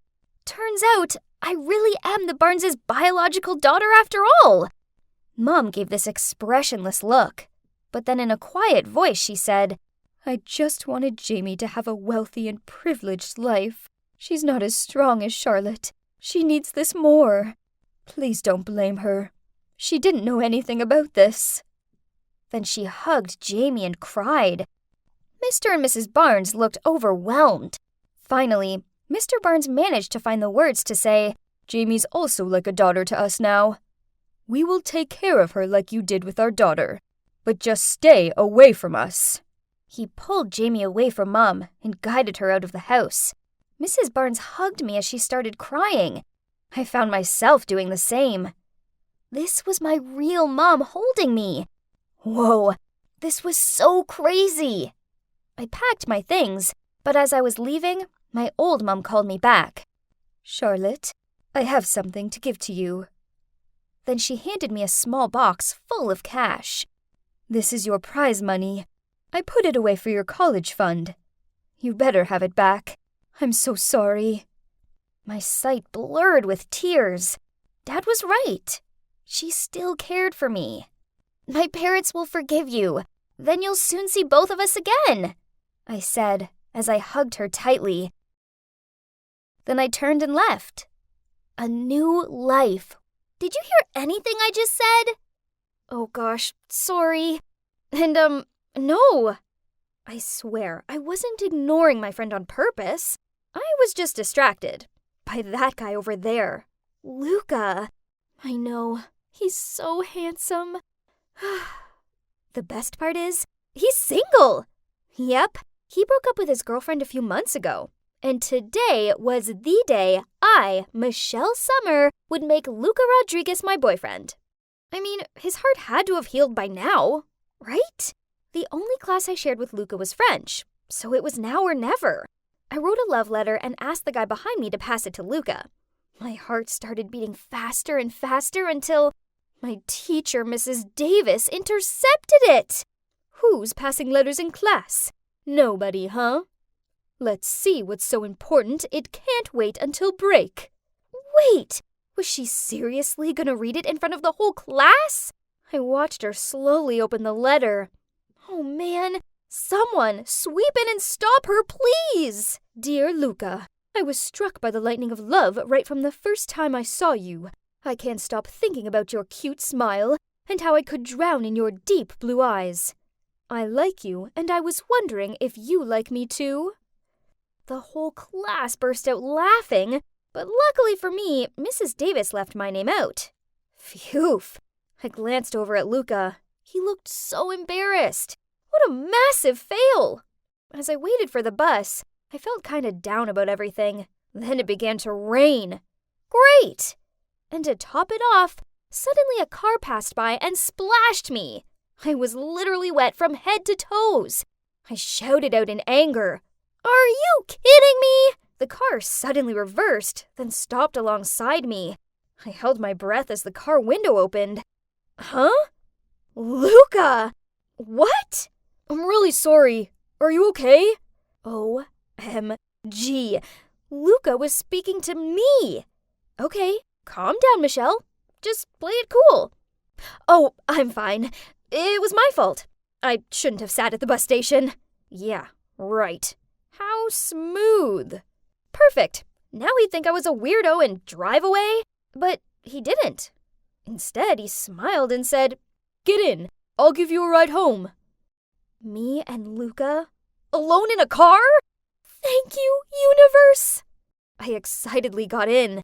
Turns out I really am the Barnes' biological daughter after all. Mom gave this expressionless look, but then in a quiet voice she said, "I just wanted Jamie to have a wealthy and privileged life. She's not as strong as Charlotte. She needs this more. Please don't blame her. She didn't know anything about this." Then she hugged Jamie and cried. Mr. and Mrs. Barnes looked overwhelmed. Finally, Mr. Barnes managed to find the words to say, "Jamie's also like a daughter to us now. We will take care of her like you did with our daughter, but just stay away from us." He pulled Jamie away from Mom and guided her out of the house. Mrs. Barnes hugged me as she started crying. I found myself doing the same. This was my real mom holding me. Whoa, this was so crazy. I packed my things, but as I was leaving, my old mom called me back. "Charlotte, I have something to give to you." Then she handed me a small box full of cash. "This is your prize money. I put it away for your college fund. You better have it back. I'm so sorry." My sight blurred with tears. Dad was right. She still cared for me. "My parents will forgive you. Then you'll soon see both of us again," I said as I hugged her tightly. Then I turned and left. A new life. Did you hear anything I just said? Oh gosh, sorry. And, no. I swear, I wasn't ignoring my friend on purpose. I was just distracted by that guy over there. Luca. I know, he's so handsome. The best part is, he's single. Yep, he broke up with his girlfriend a few months ago. And today was the day I, Michelle Summer, would make Luca Rodriguez my boyfriend. I mean, his heart had to have healed by now, right? The only class I shared with Luca was French, so it was now or never. I wrote a love letter and asked the guy behind me to pass it to Luca. My heart started beating faster and faster until my teacher, Mrs. Davis, intercepted it. Who's passing letters in class? Nobody, huh? Let's see what's so important it can't wait until break. Wait, was she seriously gonna read it in front of the whole class? I watched her slowly open the letter. Oh man, someone sweep in and stop her, please! Dear Luca, I was struck by the lightning of love right from the first time I saw you. I can't stop thinking about your cute smile and how I could drown in your deep blue eyes. I like you, and I was wondering if you like me too. The whole class burst out laughing, but luckily for me, Mrs. Davis left my name out. Phew! I glanced over at Luca. He looked so embarrassed. What a massive fail! As I waited for the bus, I felt kinda down about everything. Then it began to rain. Great! And to top it off, suddenly a car passed by and splashed me. I was literally wet from head to toes. I shouted out in anger. Are you kidding me? The car suddenly reversed, then stopped alongside me. I held my breath as the car window opened. Huh? Luca! What? I'm really sorry. Are you okay? OMG. Luca was speaking to me. Okay, calm down, Michelle. Just play it cool. Oh, I'm fine. It was my fault. I shouldn't have sat at the bus station. Yeah, right. How smooth. Perfect. Now he'd think I was a weirdo and drive away. But he didn't. Instead, he smiled and said, Get in. I'll give you a ride home. Me and Luca? Alone in a car? Thank you, universe. I excitedly got in.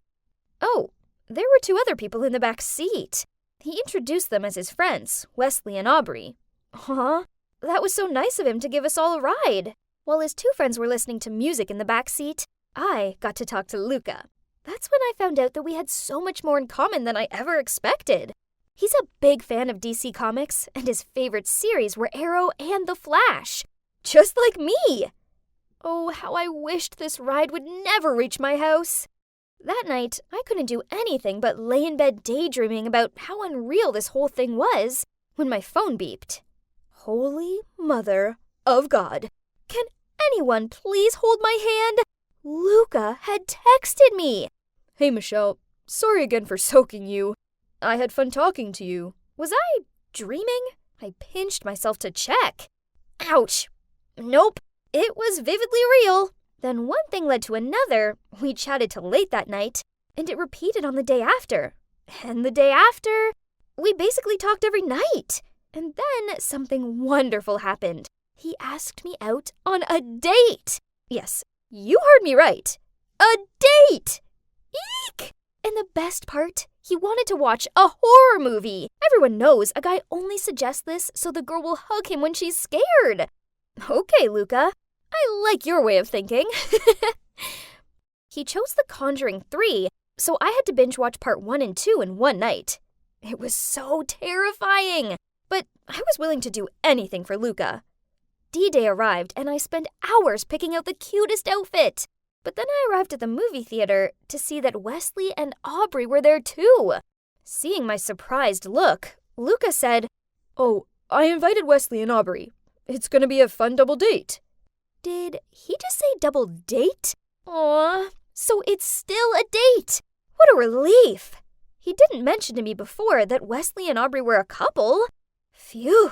Oh, there were two other people in the back seat. He introduced them as his friends, Wesley and Aubrey. Huh? That was so nice of him to give us all a ride. While his two friends were listening to music in the back seat, I got to talk to Luca. That's when I found out that we had so much more in common than I ever expected. He's a big fan of DC Comics, and his favorite series were Arrow and The Flash. Just like me! Oh, how I wished this ride would never reach my house. That night, I couldn't do anything but lay in bed daydreaming about how unreal this whole thing was when my phone beeped. Holy Mother of God. Can anyone please hold my hand? Luca had texted me. Hey, Michelle. Sorry again for soaking you. I had fun talking to you. Was I dreaming? I pinched myself to check. Ouch. Nope. It was vividly real. Then one thing led to another. We chatted till late that night, and it repeated on the day after. And the day after, we basically talked every night. And then something wonderful happened. He asked me out on a date. Yes, you heard me right. A date! Eek! And the best part, he wanted to watch a horror movie. Everyone knows a guy only suggests this so the girl will hug him when she's scared. Okay, Luca. I like your way of thinking. He chose The Conjuring 3, so I had to binge watch part 1 and 2 in one night. It was so terrifying, but I was willing to do anything for Luca. D-Day arrived, and I spent hours picking out the cutest outfit. But then I arrived at the movie theater to see that Wesley and Aubrey were there too. Seeing my surprised look, Luca said, Oh, I invited Wesley and Aubrey. It's gonna be a fun double date. Did he just say double date? Aw, so it's still a date. What a relief. He didn't mention to me before that Wesley and Aubrey were a couple. Phew.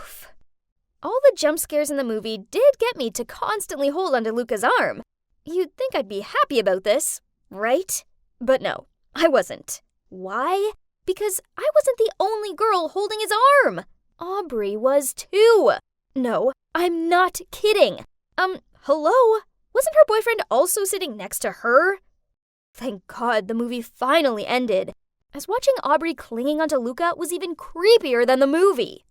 All the jump scares in the movie did get me to constantly hold onto Luca's arm. You'd think I'd be happy about this, right? But no, I wasn't. Why? because I wasn't the only girl holding his arm. Aubrey was too. No, I'm not kidding. Hello? Wasn't her boyfriend also sitting next to her? Thank God the movie finally ended, as watching Aubrey clinging onto Luca was even creepier than the movie.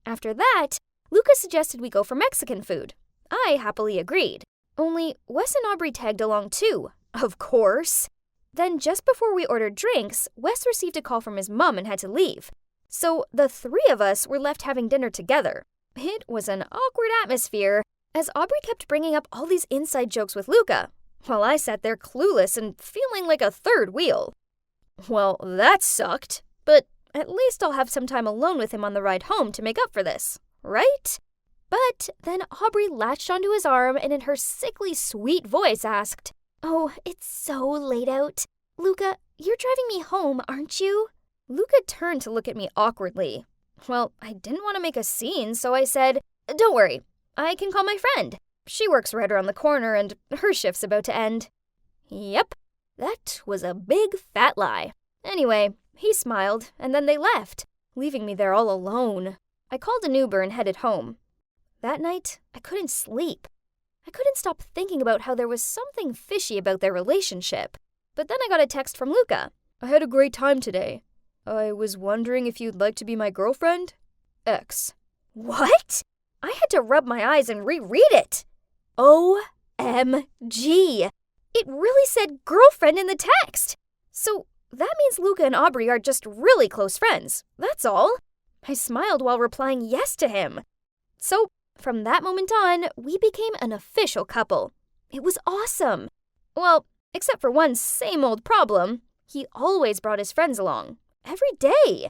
After that, Luca suggested we go for Mexican food. I happily agreed. Only Wes and Aubrey tagged along too, of course. Then just before we ordered drinks, Wes received a call from his mom and had to leave. So the three of us were left having dinner together. It was an awkward atmosphere, as Aubrey kept bringing up all these inside jokes with Luca, while I sat there clueless and feeling like a third wheel. Well, that sucked, but at least I'll have some time alone with him on the ride home to make up for this, right? But then Aubrey latched onto his arm and in her sickly sweet voice asked, "Oh, it's so late out. Luca, you're driving me home, aren't you?" Luca turned to look at me awkwardly. Well, I didn't want to make a scene, so I said, "Don't worry, I can call my friend. She works right around the corner and her shift's about to end." Yep, that was a big fat lie. Anyway, he smiled and then they left, leaving me there all alone. I called an Uber and headed home. That night, I couldn't sleep. I couldn't stop thinking about how there was something fishy about their relationship. But then I got a text from Luca. "I had a great time today. I was wondering if you'd like to be my girlfriend? X." What? I had to rub my eyes and reread it. OMG. It really said girlfriend in the text. So that means Luca and Aubrey are just really close friends. That's all. I smiled while replying yes to him. So from that moment on, we became an official couple. It was awesome. Well, except for one same old problem. He always brought his friends along. Every day.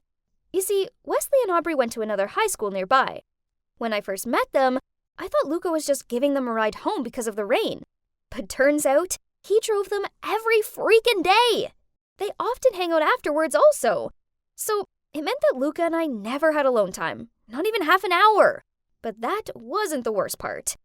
You see, Wesley and Aubrey went to another high school nearby. When I first met them, I thought Luca was just giving them a ride home because of the rain. But turns out, he drove them every freaking day. They often hang out afterwards also. So it meant that Luca and I never had alone time, not even half an hour. But that wasn't the worst part.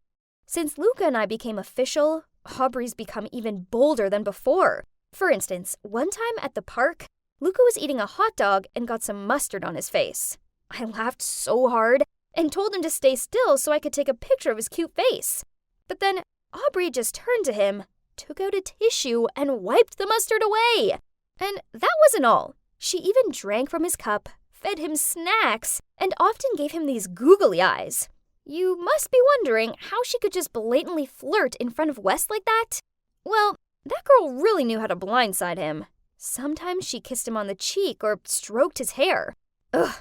Since Luca and I became official, Aubrey's become even bolder than before. For instance, one time at the park, Luca was eating a hot dog and got some mustard on his face. I laughed so hard and told him to stay still so I could take a picture of his cute face. But then Aubrey just turned to him, took out a tissue, and wiped the mustard away. And that wasn't all. She even drank from his cup, fed him snacks, and often gave him these googly eyes. You must be wondering how she could just blatantly flirt in front of Wes like that? Well, that girl really knew how to blindside him. Sometimes she kissed him on the cheek or stroked his hair. Ugh.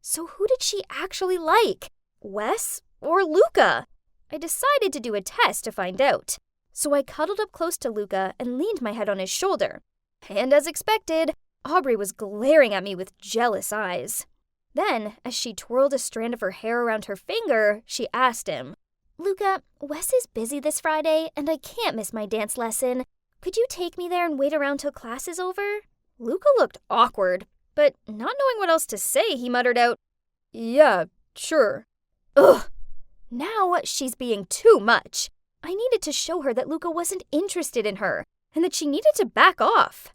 So who did she actually like? Wes or Luca? I decided to do a test to find out. So I cuddled up close to Luca and leaned my head on his shoulder. And as expected, Aubrey was glaring at me with jealous eyes. Then, as she twirled a strand of her hair around her finger, she asked him, "Luca, Wes is busy this Friday and I can't miss my dance lesson. Could you take me there and wait around till class is over?" Luca looked awkward, but not knowing what else to say, he muttered out, "Yeah, sure." Ugh! Now she's being too much. I needed to show her that Luca wasn't interested in her and that she needed to back off.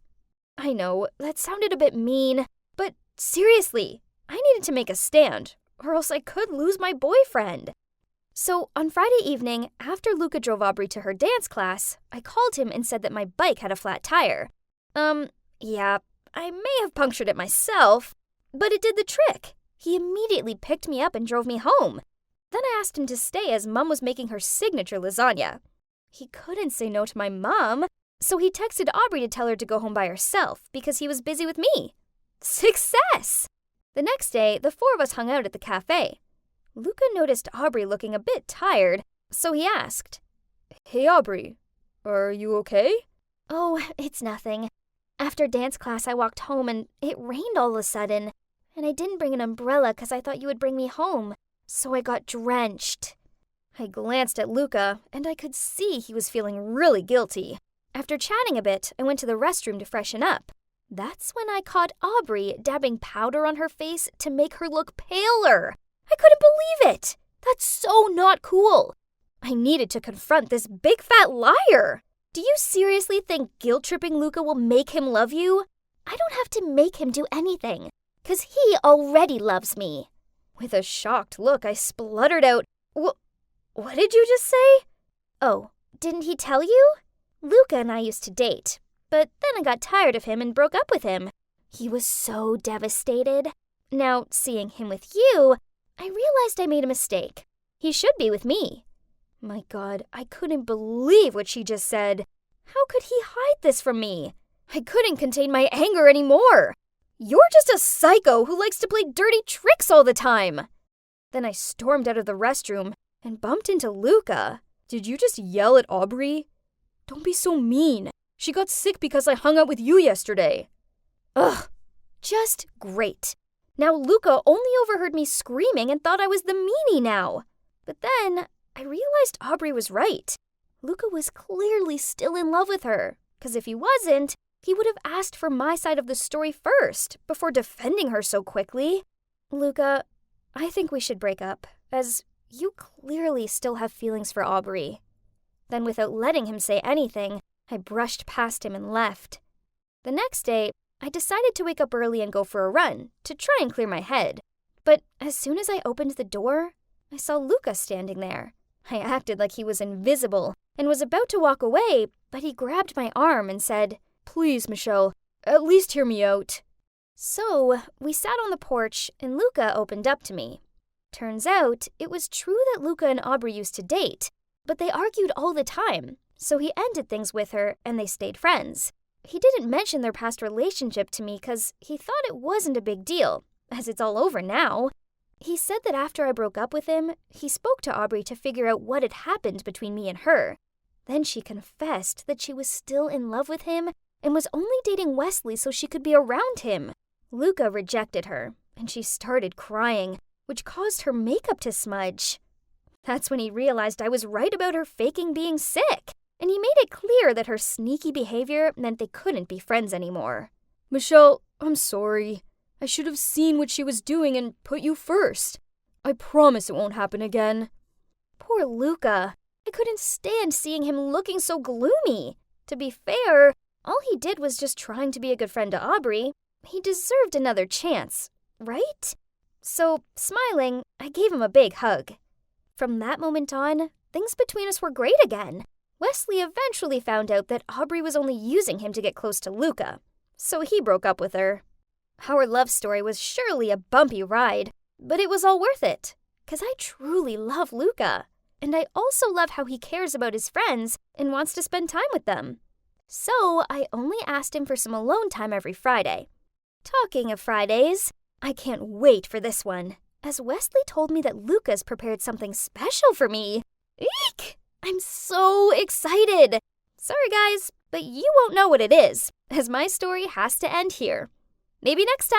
I know, that sounded a bit mean, but seriously, I needed to make a stand, or else I could lose my boyfriend. So on Friday evening, after Luca drove Aubrey to her dance class, I called him and said that my bike had a flat tire. Yeah, I may have punctured it myself, but it did the trick. He immediately picked me up and drove me home. Then I asked him to stay as Mom was making her signature lasagna. He couldn't say no to my mom, so he texted Aubrey to tell her to go home by herself because he was busy with me. Success! The next day, the four of us hung out at the cafe. Luca noticed Aubrey looking a bit tired, so he asked, "Hey Aubrey, are you okay?" "Oh, it's nothing. After dance class, I walked home and it rained all of a sudden, and I didn't bring an umbrella because I thought you would bring me home, so I got drenched." I glanced at Luca, and I could see he was feeling really guilty. After chatting a bit, I went to the restroom to freshen up. That's when I caught Aubrey dabbing powder on her face to make her look paler. I couldn't believe it. That's so not cool. I needed to confront this big fat liar. Do you seriously think guilt-tripping Luca will make him love you? I don't have to make him do anything, 'cause he already loves me. With a shocked look, I spluttered out, What did you just say? Oh, didn't he tell you? Luca and I used to date, but then I got tired of him and broke up with him. He was so devastated. Now, seeing him with you, I realized I made a mistake. He should be with me. My God, I couldn't believe what she just said. How could he hide this from me? I couldn't contain my anger anymore. You're just a psycho who likes to play dirty tricks all the time. Then I stormed out of the restroom and bumped into Luca. Did you just yell at Aubrey? Don't be so mean. She got sick because I hung out with you yesterday. Ugh, just great. Now Luca only overheard me screaming and thought I was the meanie now. But then I realized Aubrey was right. Luca was clearly still in love with her, because if he wasn't, he would have asked for my side of the story first, before defending her so quickly. Luca, I think we should break up, as you clearly still have feelings for Aubrey. Then without letting him say anything, I brushed past him and left. The next day, I decided to wake up early and go for a run, to try and clear my head. But as soon as I opened the door, I saw Luca standing there. I acted like he was invisible and was about to walk away, but he grabbed my arm and said, Please, Michelle, at least hear me out. So we sat on the porch and Luca opened up to me. Turns out it was true that Luca and Aubrey used to date, but they argued all the time, so he ended things with her and they stayed friends. He didn't mention their past relationship to me because he thought it wasn't a big deal, as it's all over now. He said that after I broke up with him, he spoke to Aubrey to figure out what had happened between me and her. Then she confessed that she was still in love with him and was only dating Wesley so she could be around him. Luca rejected her, and she started crying, which caused her makeup to smudge. That's when he realized I was right about her faking being sick, and he made it clear that her sneaky behavior meant they couldn't be friends anymore. Michelle, I'm sorry. I should have seen what she was doing and put you first. I promise it won't happen again. Poor Luca. I couldn't stand seeing him looking so gloomy. To be fair, all he did was just trying to be a good friend to Aubrey. He deserved another chance, right? So, smiling, I gave him a big hug. From that moment on, things between us were great again. Wesley eventually found out that Aubrey was only using him to get close to Luca, so he broke up with her. Our love story was surely a bumpy ride, but it was all worth it, because I truly love Luca, and I also love how he cares about his friends and wants to spend time with them. So I only asked him for some alone time every Friday. Talking of Fridays, I can't wait for this one, as Wesley told me that Luca's prepared something special for me. Eek! I'm so excited! Sorry guys, but you won't know what it is, as my story has to end here. Maybe next time.